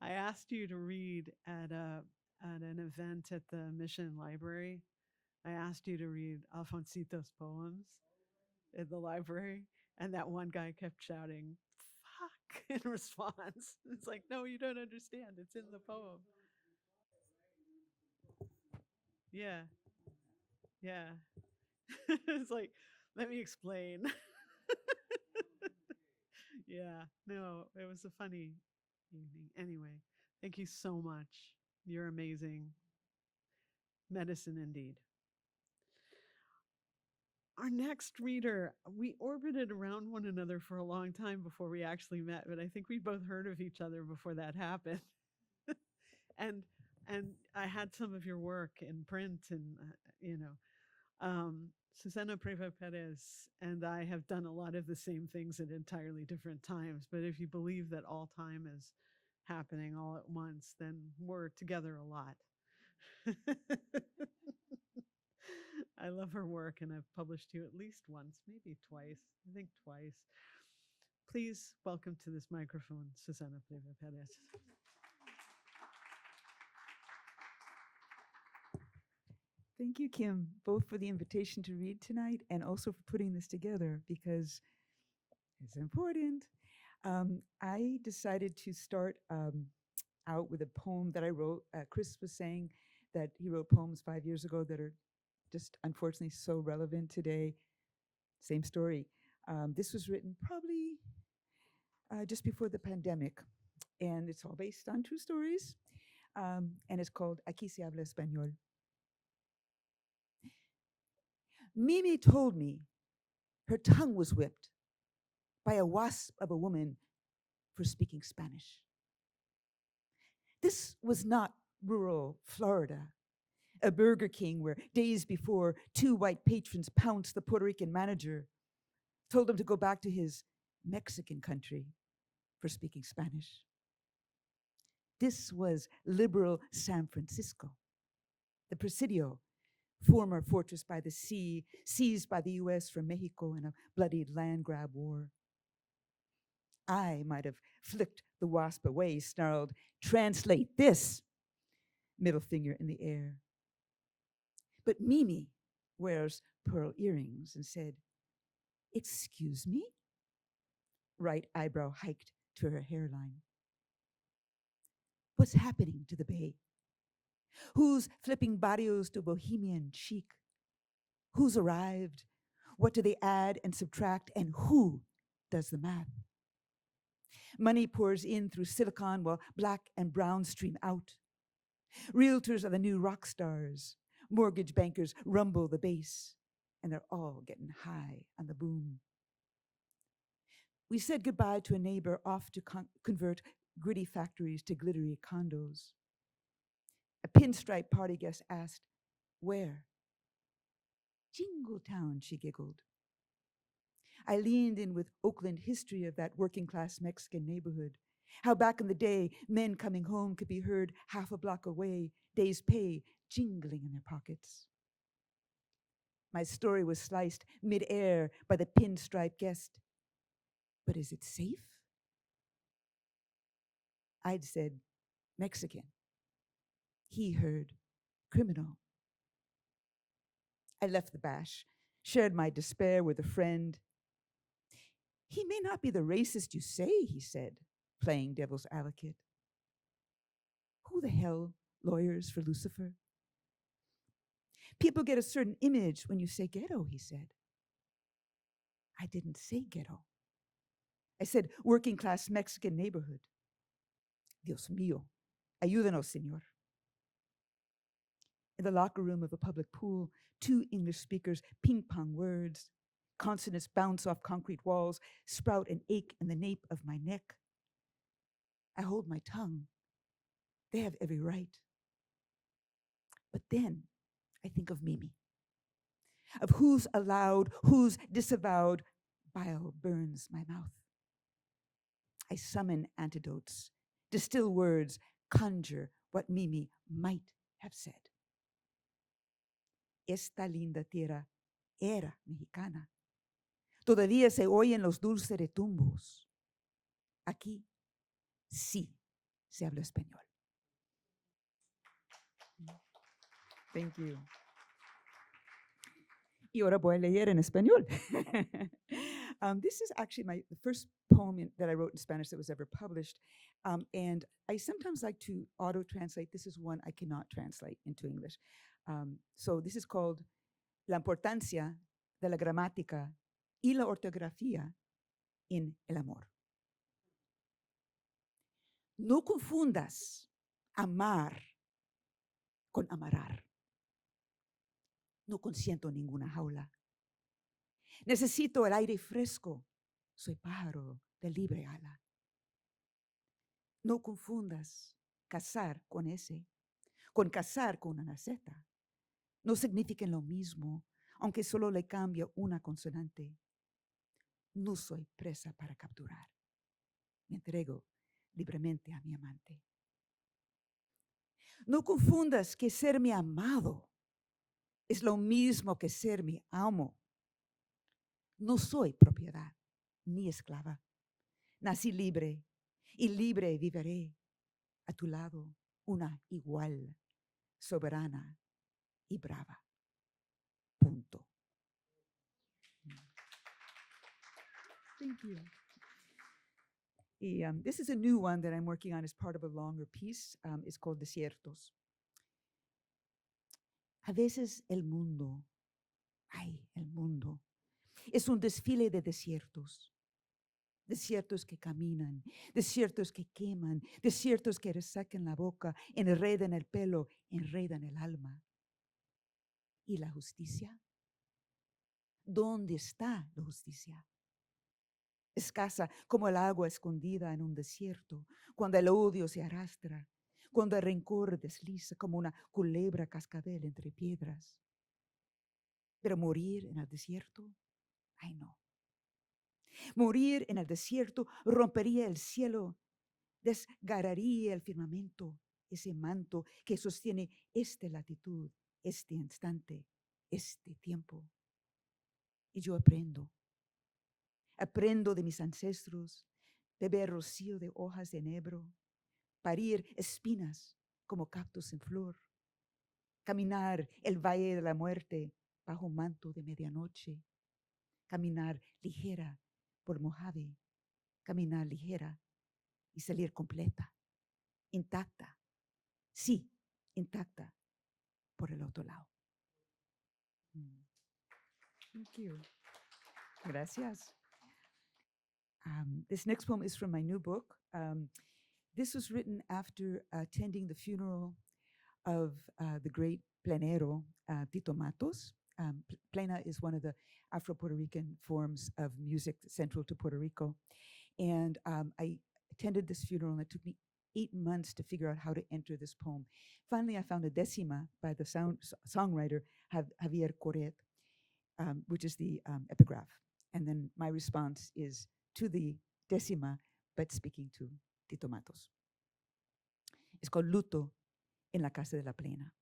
Speaker 2: I asked you to read at an event at the Mission Library. I asked you to read Alfonsito's poems in the library, and that one guy kept shouting "fuck" in response. It's like, no, you don't understand. It's in the poem. Yeah, yeah. It's like, let me explain. Yeah, no, it was a funny evening. Anyway, thank you so much. You're amazing. Medicine indeed. Our next reader, we orbited around one another for a long time before we actually met, but I think we both heard of each other before that happened. And And I had some of your work in print, and Susana Preva Perez and I have done a lot of the same things at entirely different times. But if you believe that all time is happening all at once, then we're together a lot. I love her work, and I've published you at least once, maybe twice. I think twice. Please welcome to this microphone, Susana Preva Perez.
Speaker 7: Thank you, Kim, both for the invitation to read tonight and also for putting this together because it's important. I decided to start out with a poem that I wrote. Chris was saying that he wrote poems 5 years ago that are just unfortunately so relevant today. Same story. This was written probably just before the pandemic, and it's all based on true stories. And it's called Aquí se habla español. Mimi told me her tongue was whipped by a wasp of a woman for speaking Spanish. This was not rural Florida, a Burger King where days before 2 white patrons pounced the Puerto Rican manager, told him to go back to his Mexican country for speaking Spanish. This was liberal San Francisco, the Presidio, former fortress by the sea, seized by the US from Mexico in a bloody land grab war. I might have flicked the wasp away, snarled, "Translate this," middle finger in the air. But Mimi wears pearl earrings and said, "Excuse me?" Right eyebrow hiked to her hairline. What's happening to the Bay? Who's flipping barrios to bohemian chic? Who's arrived? What do they add and subtract? And who does the math? Money pours in through Silicon while black and brown stream out. Realtors are the new rock stars. Mortgage bankers rumble the bass, and they're all getting high on the boom. We said goodbye to a neighbor off to convert gritty factories to glittery condos. A pinstripe party guest asked, "Where?" "Jingletown," she giggled. I leaned in with Oakland history of that working class Mexican neighborhood. How back in the day, men coming home could be heard half a block away, day's pay jingling in their pockets. My story was sliced mid-air by the pinstripe guest. But is it safe? I'd said Mexican. He heard criminal. I left the bash, shared my despair with a friend. "He may not be the racist you say," he said, playing devil's advocate. Who the hell lawyers for Lucifer? "People get a certain image when you say ghetto," he said. I didn't say ghetto. I said working class Mexican neighborhood. Dios mío, ayúdanos, señor. In the locker room of a public pool, 2 English speakers ping-pong words. Consonants bounce off concrete walls, sprout an ache in the nape of my neck. I hold my tongue. They have every right. But then I think of Mimi, of who's allowed, who's disavowed. Bile burns my mouth. I summon antidotes, distill words, conjure what Mimi might have said. Esta linda tierra era mexicana. Todavía se oyen los dulces retumbos. Aquí sí se habla español. Thank you. Y ahora voy a leer en español. This is actually the first poem that I wrote in Spanish that was ever published. And I sometimes like to auto-translate. This is one I cannot translate into English. So this is called La importancia de la gramática y la ortografía en el amor. No confundas amar con amarar. No consiento ninguna jaula. Necesito el aire fresco. Soy pájaro de libre ala. No confundas casar con ese. con cazar con una Z. No significan lo mismo, aunque solo le cambia una consonante. No soy presa para capturar. Me entrego libremente a mi amante. No confundas que ser mi amado es lo mismo que ser mi amo. No soy propiedad ni esclava. Nací libre y libre viviré a tu lado, una igual, soberana y brava. Punto. Thank you. This is a new one that I'm working on as part of a longer piece. It's called Desiertos. A veces el mundo, es un desfile de desiertos. Desiertos que caminan, desiertos que queman, desiertos que resacan la boca, enredan el pelo, enredan el alma. ¿Y la justicia? ¿Dónde está la justicia? Escasa como el agua escondida en un desierto, cuando el odio se arrastra, cuando el rencor desliza como una culebra cascabel entre piedras. Pero morir en el desierto, ay no. Morir en el desierto rompería el cielo, desgarraría el firmamento, ese manto que sostiene esta latitud, este instante, este tiempo. Y yo aprendo de mis ancestros, beber rocío de hojas de enebro, parir espinas como cactus en flor, caminar el valle de la muerte bajo un manto de medianoche, caminar ligera por Mojave, caminar ligera y salir completa, intacta, sí, intacta por el otro lado. Thank you. Gracias. This next poem is from my new book. This was written after attending the funeral of the great plenero, Tito Matos. Plena is one of the Afro-Puerto Rican forms of music central to Puerto Rico. And I attended this funeral, and it took me 8 months to figure out how to enter this poem. Finally, I found a decima by the songwriter Javier Corret, which is the epigraph. And then my response is to the décima, but speaking to Tito Matos. Es called Luto en la casa de la plena.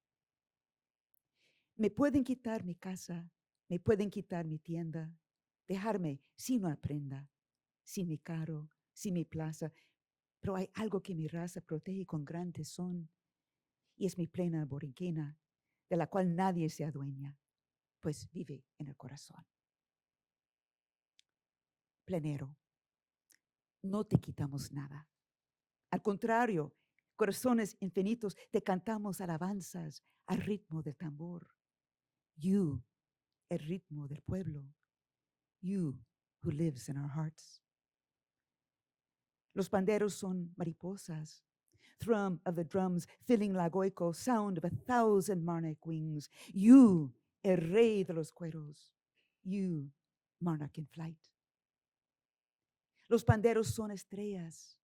Speaker 7: Me pueden quitar mi casa, me pueden quitar mi tienda, dejarme sin una prenda, sin mi carro, sin mi plaza, pero hay algo que mi raza protege con gran tesón, y es mi plena borinquena, de la cual nadie se adueña, pues vive en el corazón. Plenero, no te quitamos nada. Al contrario, corazones infinitos, te cantamos alabanzas al ritmo del tambor. You, el ritmo del pueblo. You, who lives in our hearts. Los panderos son mariposas. Thrum of the drums, filling la goico, sound of 1,000 monarch wings. You, el rey de los cueros. You, monarch in flight. Los panderos son estrellas.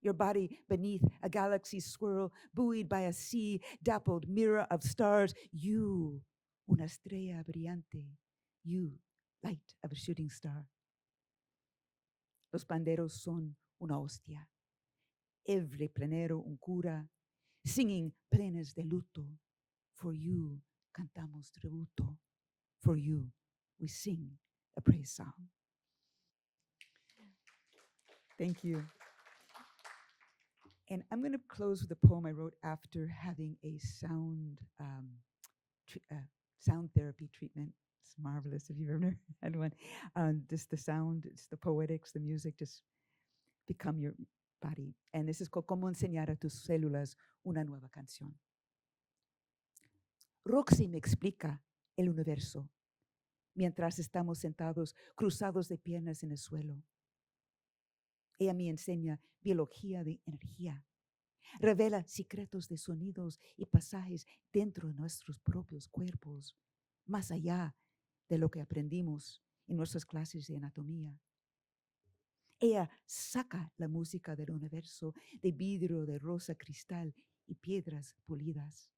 Speaker 7: Your body beneath a galaxy swirl, buoyed by a sea, dappled mirror of stars. You, una estrella brillante. You, light of a shooting star. Los panderos son una hostia. Every plenero un cura, singing plenas de luto. For you, cantamos tributo. For you, we sing a praise song. Thank you. And I'm going to close with a poem I wrote after having a sound therapy treatment. It's marvelous if you've ever had one. Just the sound, it's the poetics, the music, just become your body. And this is called Cómo enseñar a tus células una nueva canción. Roxy me explica el universo mientras estamos sentados, cruzados de piernas en el suelo. Ella me enseña biología de energía. Revela secretos de sonidos y pasajes dentro de nuestros propios cuerpos, más allá de lo que aprendimos en nuestras clases de anatomía. Ella saca la música del universo de vidrio, de rosa cristal y piedras pulidas.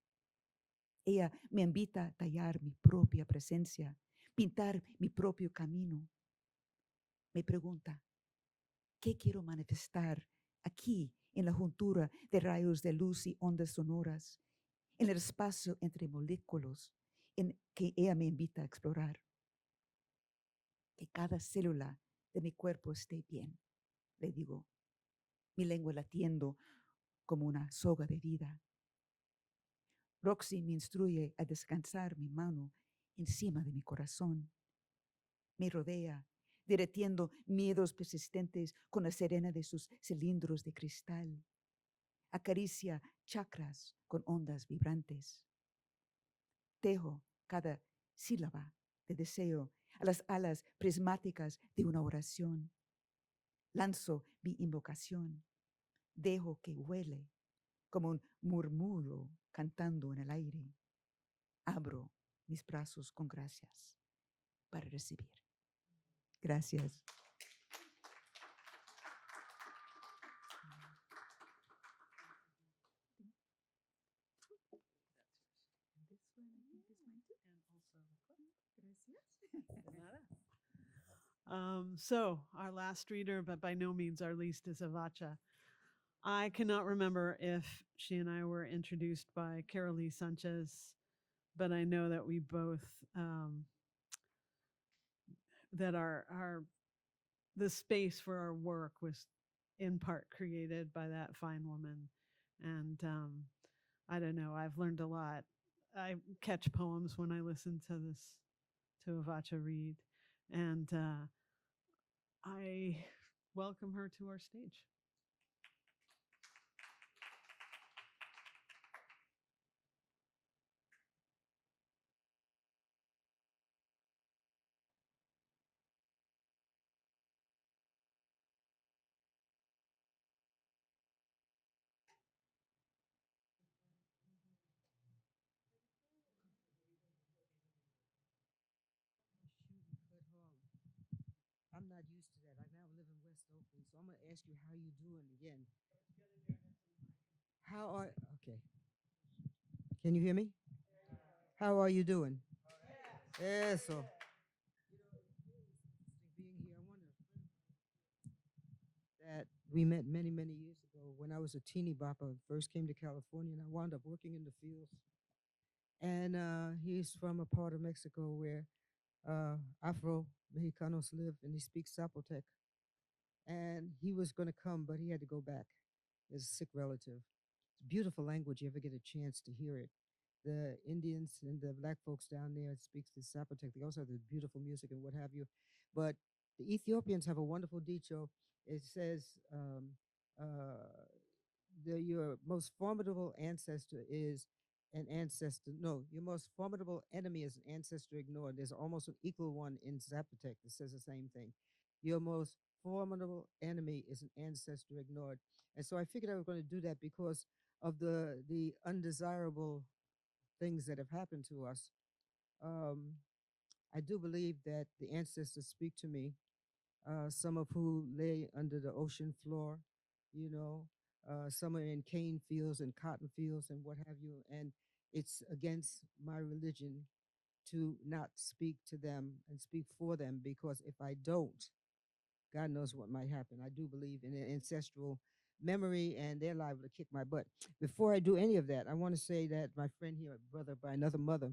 Speaker 7: Ella me invita a tallar mi propia presencia, pintar mi propio camino. Me pregunta, ¿qué quiero manifestar aquí en la juntura de rayos de luz y ondas sonoras, en el espacio entre moléculas en que ella me invita a explorar? Que cada célula de mi cuerpo esté bien, le digo, mi lengua latiendo como una soga de vida. Roxy me instruye a descansar mi mano encima de mi corazón. Me rodea, derretiendo miedos persistentes con la serena de sus cilindros de cristal. Acaricia chakras con ondas vibrantes. Tejo cada sílaba de deseo a las alas prismáticas de una oración. Lanzo mi invocación. Dejo que huele como un murmullo cantando en el aire. Abro mis brazos con gracias para recibir. Gracias.
Speaker 2: So our last reader, but by no means our least, is Avacha. I cannot remember if she and I were introduced by Carolee Sanchez, but I know that we both that our the space for our work was in part created by that fine woman, and I don't know. I've learned a lot. I catch poems when I listen to Avacha read, and I welcome her to our stage.
Speaker 8: I'm not used to that. I now live in West Oakland, so I'm gonna ask you how you doing again. How are okay? Can you hear me? How are you doing? Yeah, so being here, I wonder that we met many, many years ago when I was a teeny bopper. First came to California, and I wound up working in the fields. And he's from a part of Mexico where Afro Mexicanos live, and he speaks Zapotec. And he was going to come, but he had to go back. His sick relative. It's a beautiful language. You ever get a chance to hear it? The Indians and the black folks down there speaks the Zapotec. They also have the beautiful music and what have you. But the Ethiopians have a wonderful dicho. It says your most formidable ancestor is an ancestor. No, your most formidable enemy is an ancestor ignored. There's almost an equal one in Zapotec that says the same thing. Your most formidable enemy is an ancestor ignored. And so I figured I was going to do that because of the undesirable things that have happened to us. I do believe that the ancestors speak to me, some of who lay under the ocean floor, you know, some are in cane fields and cotton fields and what have you. And it's against my religion to not speak to them and speak for them, because if I don't, God knows what might happen. I do believe in an ancestral memory, and they're liable to kick my butt. Before I do any of that, I want to say that my friend here, brother by another mother,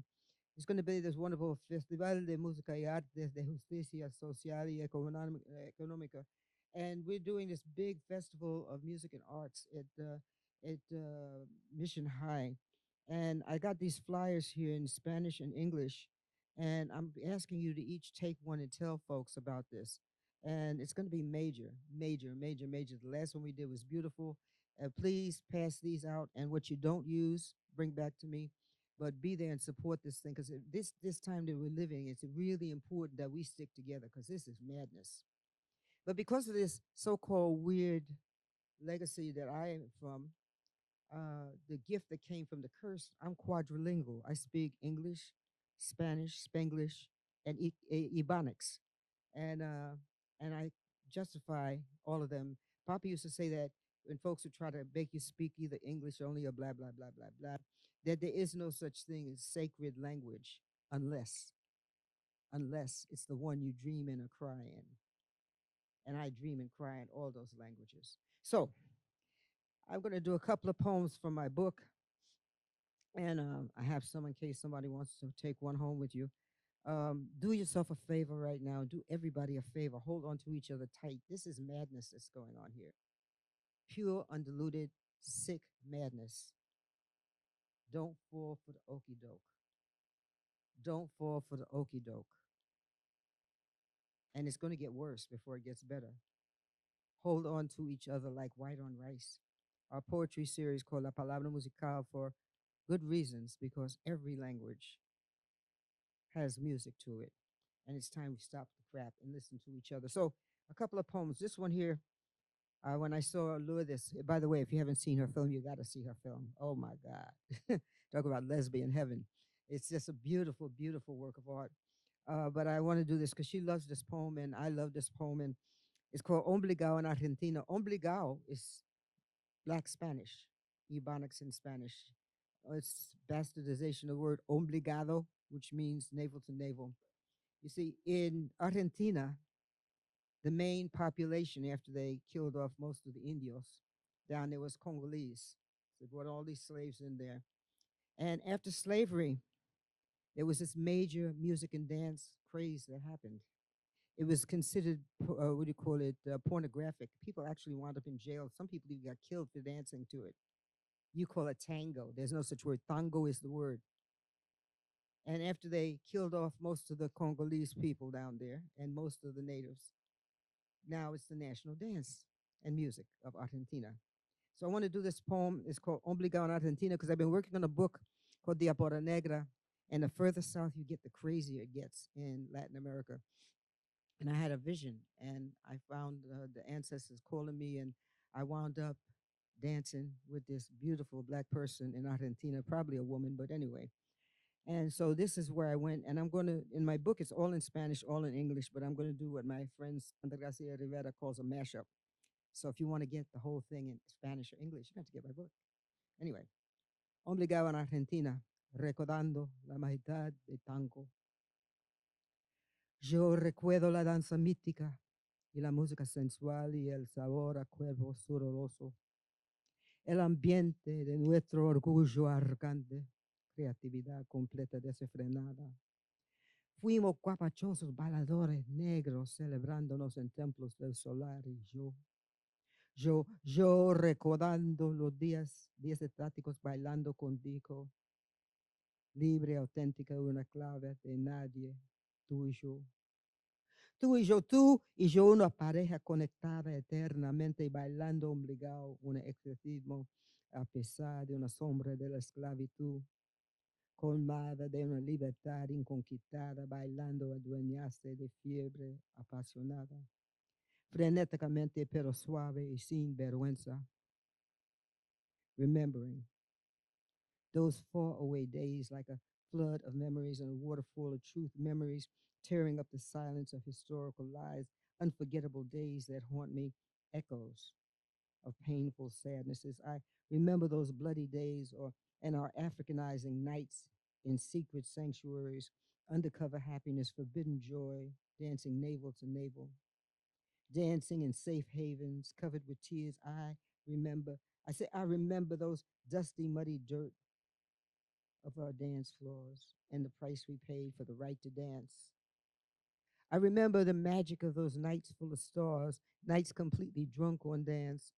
Speaker 8: is going to be this wonderful Festival de Música y Artes de Justicia Social y Económica. And we're doing this big festival of music and arts at Mission High. And I got these flyers here in Spanish and English. And I'm asking you to each take one and tell folks about this. And it's going to be major, major, major, major. The last one we did was beautiful. Please pass these out. And what you don't use, bring back to me. But be there and support this thing, because this time that we're living, it's really important that we stick together, because this is madness. But because of this so-called weird legacy that I am from, the gift that came from the curse, I'm quadrilingual. I speak English, Spanish, Spanglish, and Ebonics. And I justify all of them. Papa used to say that when folks would try to make you speak either English only or blah, blah, blah, blah, blah, that there is no such thing as sacred language unless it's the one you dream in or cry in. And I dream and cry in all those languages. So I'm going to do a couple of poems from my book. And I have some in case somebody wants to take one home with you. Do yourself a favor right now. Do everybody a favor. Hold on to each other tight. This is madness that's going on here. Pure, undiluted, sick madness. Don't fall for the okey doke. Don't fall for the okey doke. And it's going to get worse before it gets better. Hold on to each other like white on rice. Our poetry series called La Palabra Musical for good reasons, because every language has music to it. And it's time we stop the crap and listen to each other. So, a couple of poems. This one here, when I saw Lourdes, by the way, if you haven't seen her film, you got to see her film. Oh my God. Talk about lesbian heaven. It's just a beautiful, beautiful work of art. But I want to do this because she loves this poem and I love this poem. And it's called Obligado in Argentina. Obligado is Black Spanish, Ebonics in Spanish. It's bastardization of the word obligado, which means navel to navel. You see, in Argentina, the main population after they killed off most of the Indios down there was Congolese. They brought all these slaves in there. And after slavery, there was this major music and dance craze that happened. It was considered, what do you call it, pornographic. People actually wound up in jail. Some people even got killed for dancing to it. You call it tango. There's no such word. Tango is the word. And after they killed off most of the Congolese people down there and most of the natives, now it's the national dance and music of Argentina. So I want to do this poem. It's called Obligado en Argentina because I've been working on a book called Diapora Negra. And the further south you get, the crazier it gets in Latin America. And I had a vision, and I found the ancestors calling me, and I wound up dancing with this beautiful Black person in Argentina, probably a woman, but anyway. And so this is where I went, and I'm going to, in my book, it's all in Spanish, all in English, but I'm going to do what my friend Sandra Garcia Rivera calls a mashup. So if you want to get the whole thing in Spanish or English, you have to get my book. Anyway, Obligado en Argentina, recordando la majestad de tango. Yo recuerdo la danza mítica y la música sensual y el sabor a cuerpo sudoroso. El ambiente de nuestro orgullo arrogante, creatividad completa desenfrenada. Fuimos guapachosos bailadores negros celebrándonos en templos del solar y yo recordando los días estáticos bailando contigo, libre, auténtica, una clave de nadie, tú y yo. Tú y yo, una pareja conectada eternamente y bailando obligado, un exorcismo a pesar de una sombra de la esclavitud, colmada de una libertad inconquistada, bailando adueñarse de fiebre apasionada, frenéticamente pero suave y sin vergüenza, remembering those faraway days like a flood of memories and a waterfall of truth, memories tearing up the silence of historical lies, unforgettable days that haunt me, echoes of painful sadnesses. I remember those bloody days and our Africanizing nights in secret sanctuaries, undercover happiness, forbidden joy, dancing navel to navel, dancing in safe havens covered with tears. I remember those dusty, muddy dirt of our dance floors and the price we paid for the right to dance. I remember the magic of those nights full of stars, nights completely drunk on dance,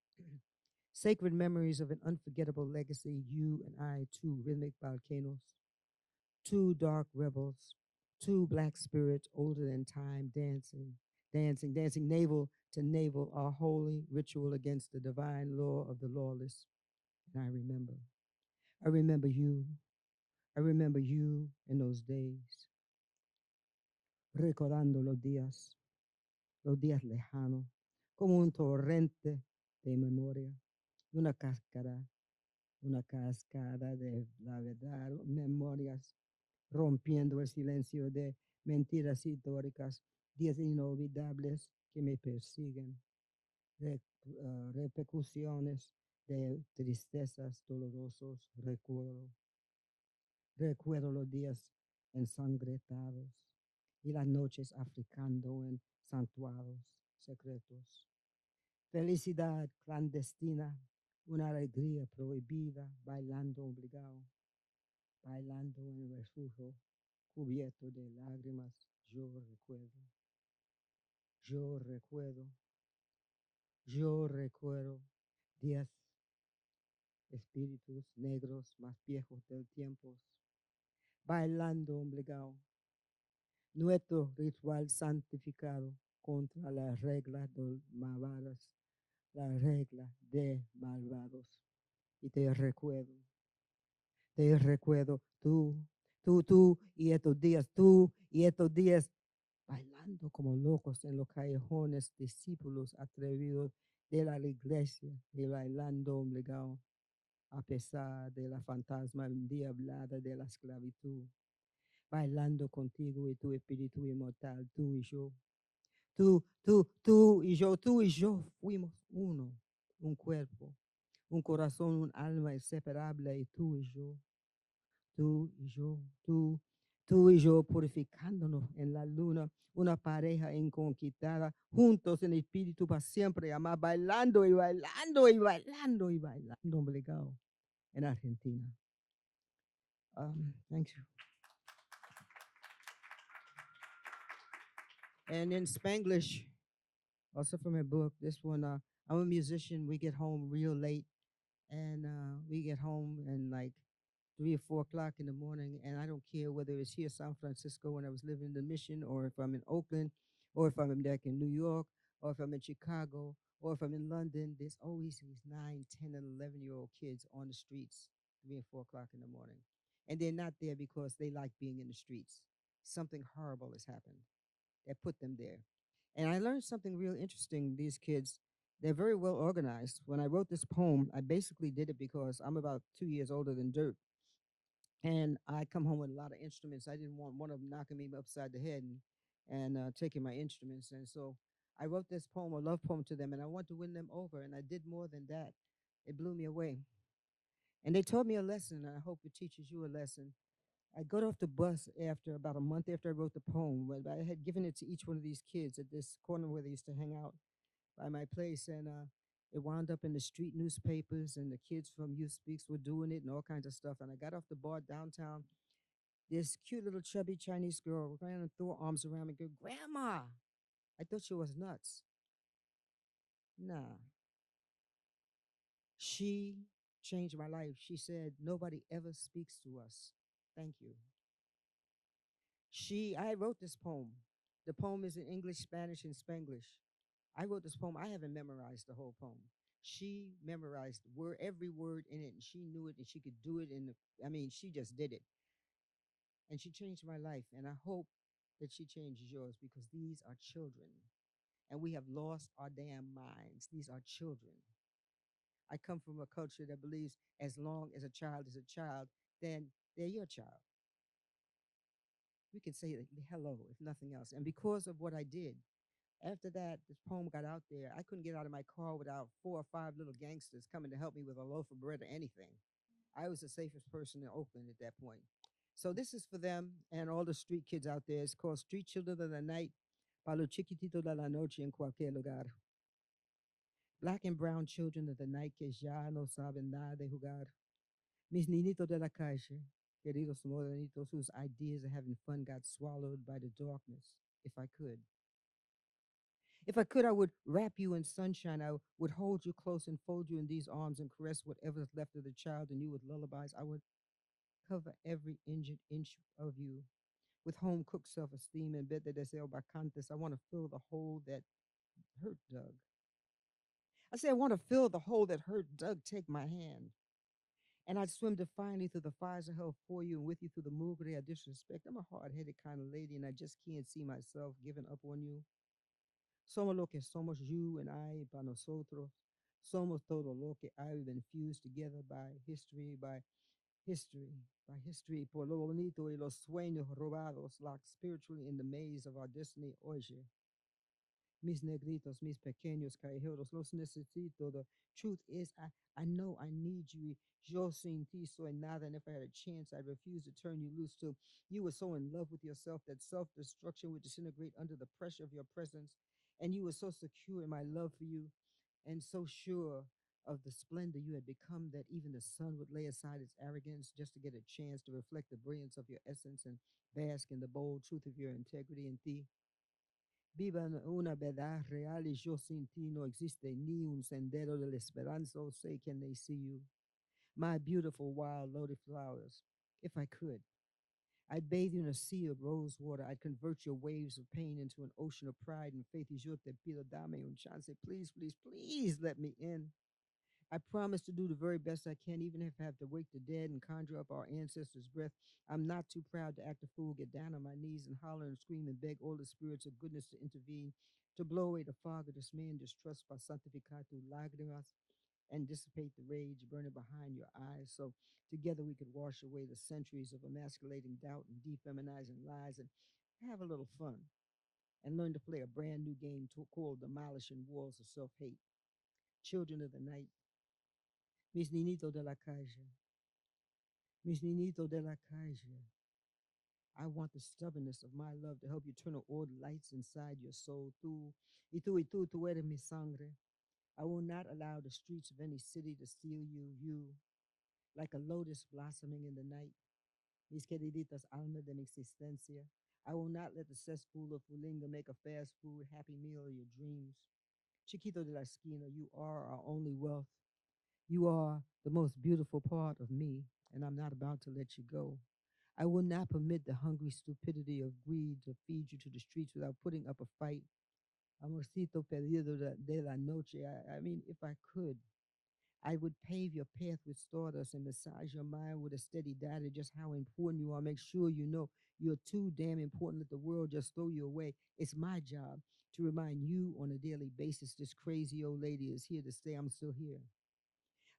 Speaker 8: sacred memories of an unforgettable legacy, you and I, two rhythmic volcanoes, two dark rebels, two Black spirits older than time, dancing, navel to navel, our holy ritual against the divine law of the lawless. And I remember you. I remember you in those days, recordando los días lejanos, como un torrente de memoria, una cascada de la verdad, memorias rompiendo el silencio de mentiras históricas, días inolvidables que me persiguen, repercusiones de tristezas dolorosos, recuerdo los días ensangrentados y las noches africando en santuarios secretos. Felicidad clandestina, una alegría prohibida, bailando obligado, bailando en el refugio, cubierto de lágrimas. Yo recuerdo, yo recuerdo 10 espíritus negros más viejos del tiempo, bailando obligado, nuestro ritual santificado contra las reglas de malvadas, las reglas de malvados. Y te recuerdo, tú y estos días, bailando como locos en los callejones, discípulos atrevidos de la iglesia y bailando obligado, a pesar de la fantasma endiablada de la esclavitud, bailando contigo y tu espíritu inmortal, tú y yo. Tú y yo fuimos uno, un cuerpo, un corazón, un alma inseparable, y tú y yo, tú y yo, tú y yo purificándonos en la luna, una pareja inconquistada, juntos en espíritu para siempre, amar, bailando y bailando y bailando y bailando, obligado, en Argentina. Thank you. And in Spanglish, also from a book, this one, I'm a musician. We get home real late, and we get home and like 3 or 4 o'clock in the morning, and I don't care whether it's here, San Francisco, when I was living in the Mission, or if I'm in Oakland, or if I'm back in New York, or if I'm in Chicago, or if I'm in London. There's always these 9, 10, and 11-year-old kids on the streets 3 and 4 o'clock in the morning, and they're not there because they like being in the streets. Something horrible has happened that put them there. And I learned something real interesting. These kids, they're very well organized. When I wrote this poem, I basically did it because I'm about 2 years older than Dirt. And I come home with a lot of instruments. I didn't want one of them knocking me upside the head and taking my instruments. And so I wrote this poem, a love poem to them, and I wanted to win them over. And I did more than that. It blew me away. And they taught me a lesson, and I hope it teaches you a lesson. I got off the bus after about a month after I wrote the poem. But I had given it to each one of these kids at this corner where they used to hang out by my place, and it wound up in the street newspapers, and the kids from Youth Speaks were doing it and all kinds of stuff. And I got off the bar downtown. This cute little chubby Chinese girl ran and threw her arms around me and go, "Grandma!" I thought she was nuts. Nah. She changed my life. She said, "Nobody ever speaks to us. Thank you." I wrote this poem. The poem is in English, Spanish, and Spanglish. I wrote this poem. I haven't memorized the whole poem. She memorized every word in it, and she knew it, and she could do it. She just did it. And she changed my life. And I hope that she changes yours, because these are children. And we have lost our damn minds. These are children. I come from a culture that believes as long as a child is a child, then they're your child. We can say hello, if nothing else. And because of what I did, after that, this poem got out there. I couldn't get out of my car without 4 or 5 little gangsters coming to help me with a loaf of bread or anything. I was the safest person in Oakland at that point. So this is for them and all the street kids out there. It's called Street Children of the Night, para los chiquititos de la noche en cualquier lugar. Black and brown children of the night que ya no saben nada de jugar. Mis niñitos de la calle, queridos modernitos whose ideas of having fun got swallowed by the darkness, if I could. If I could, I would wrap you in sunshine. I would hold you close and fold you in these arms and caress whatever's left of the child in you with lullabies. I would cover every injured inch of you with home cooked self esteem and bed de deseo bacantes. I want to fill the hole that hurt Doug. I say, I want to fill the hole that hurt Doug. Take my hand. And I'd swim defiantly through the fires of hell for you and with you through the mugre I disrespect. I'm a hard headed kind of lady, and I just can't see myself giving up on you. Somos lo que somos, you and I, para nosotros. Somos todo lo que hay, been fused together by history, por lo bonito y los sueños robados, locked spiritually in the maze of our destiny. Oye, mis negritos, mis pequeños callejeros, los necesito. The truth is, I know I need you. Yo sin ti soy nada, and if I had a chance, I'd refuse to turn you loose too. You were so in love with yourself that self-destruction would disintegrate under the pressure of your presence, and you were so secure in my love for you, and so sure of the splendor you had become that even the sun would lay aside its arrogance just to get a chance to reflect the brilliance of your essence and bask in the bold truth of your integrity and thee. Viva una verdad real y yo sin ti no existe ni un sendero de la esperanza. Oh, say, can they see you? My beautiful wild loaded flowers. If I could, I'd bathe you in a sea of rose water. I'd convert your waves of pain into an ocean of pride and faith. Y yo te pido, dame un chance. Please, please, please let me in. I promise to do the very best I can, even if I have to wake the dead and conjure up our ancestors' breath. I'm not too proud to act a fool, get down on my knees and holler and scream and beg all the spirits of goodness to intervene, to blow away the fog of dismay and distrust by santificato lágrimas and dissipate the rage burning behind your eyes. So together we could wash away the centuries of emasculating doubt and defeminizing lies and have a little fun and learn to play a brand new game called Demolishing Walls of Self-Hate. Children of the night, mis niñitos de la calle, mis niñitos de la calle. I want the stubbornness of my love to help you turn on all the lights inside your soul. Tú eres mi sangre. I will not allow the streets of any city to steal you, like a lotus blossoming in the night. Mis queriditas almas de mi existencia. I will not let the cesspool of Fulinga make a fast food happy meal of your dreams. Chiquito de la esquina, you are our only wealth. You are the most beautiful part of me, and I'm not about to let you go. I will not permit the hungry stupidity of greed to feed you to the streets without putting up a fight. Amorcito perdido de la noche. I mean, if I could, I would pave your path with stardust and massage your mind with a steady data just how important you are. Make sure you know you're too damn important that the world just throw you away. It's my job to remind you on a daily basis this crazy old lady is here to stay. I'm still here.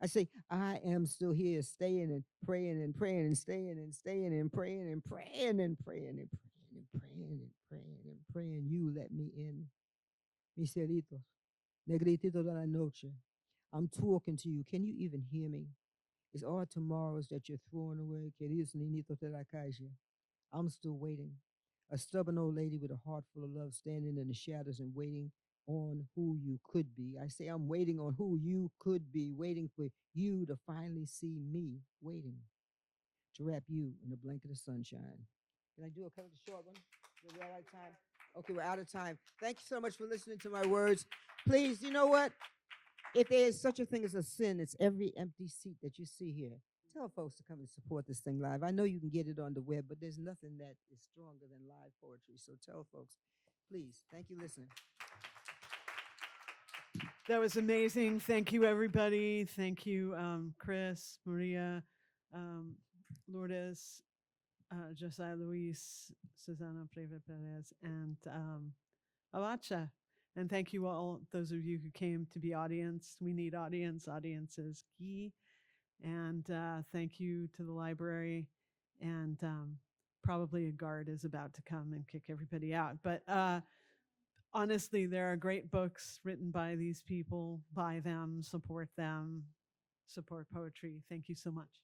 Speaker 8: I say, I am still here, staying and praying and praying and staying and staying and praying and praying and praying and praying and praying and praying and praying. You let me in. Mis ceritos, negrititos de la noche. I'm talking to you. Can you even hear me? It's all tomorrows that you're throwing away, queridos niñitos de la calle. I'm still waiting. A stubborn old lady with a heart full of love standing in the shadows and waiting on who you could be. I say I'm waiting on who you could be, waiting for you to finally see me, waiting to wrap you in a blanket of sunshine. Can I do a couple of short one? We're out of time. Okay, we're out of time. Thank you so much for listening to my words. Please, you know what? If there is such a thing as a sin, it's every empty seat that you see here. Tell folks to come and support this thing live. I know you can get it on the web, but there's nothing that is stronger than live poetry. So tell folks, please. Thank you, listening.
Speaker 2: That was amazing. Thank you, everybody. Thank you, Chris, Maria, Lourdes, Josiah Luis, Susana Pleva Perez, and Avacha. And thank you all, those of you who came to be audience. We need audience. Audience is key. And thank you to the library. And probably a guard is about to come and kick everybody out. But honestly, there are great books written by these people. Buy them, support poetry. Thank you so much.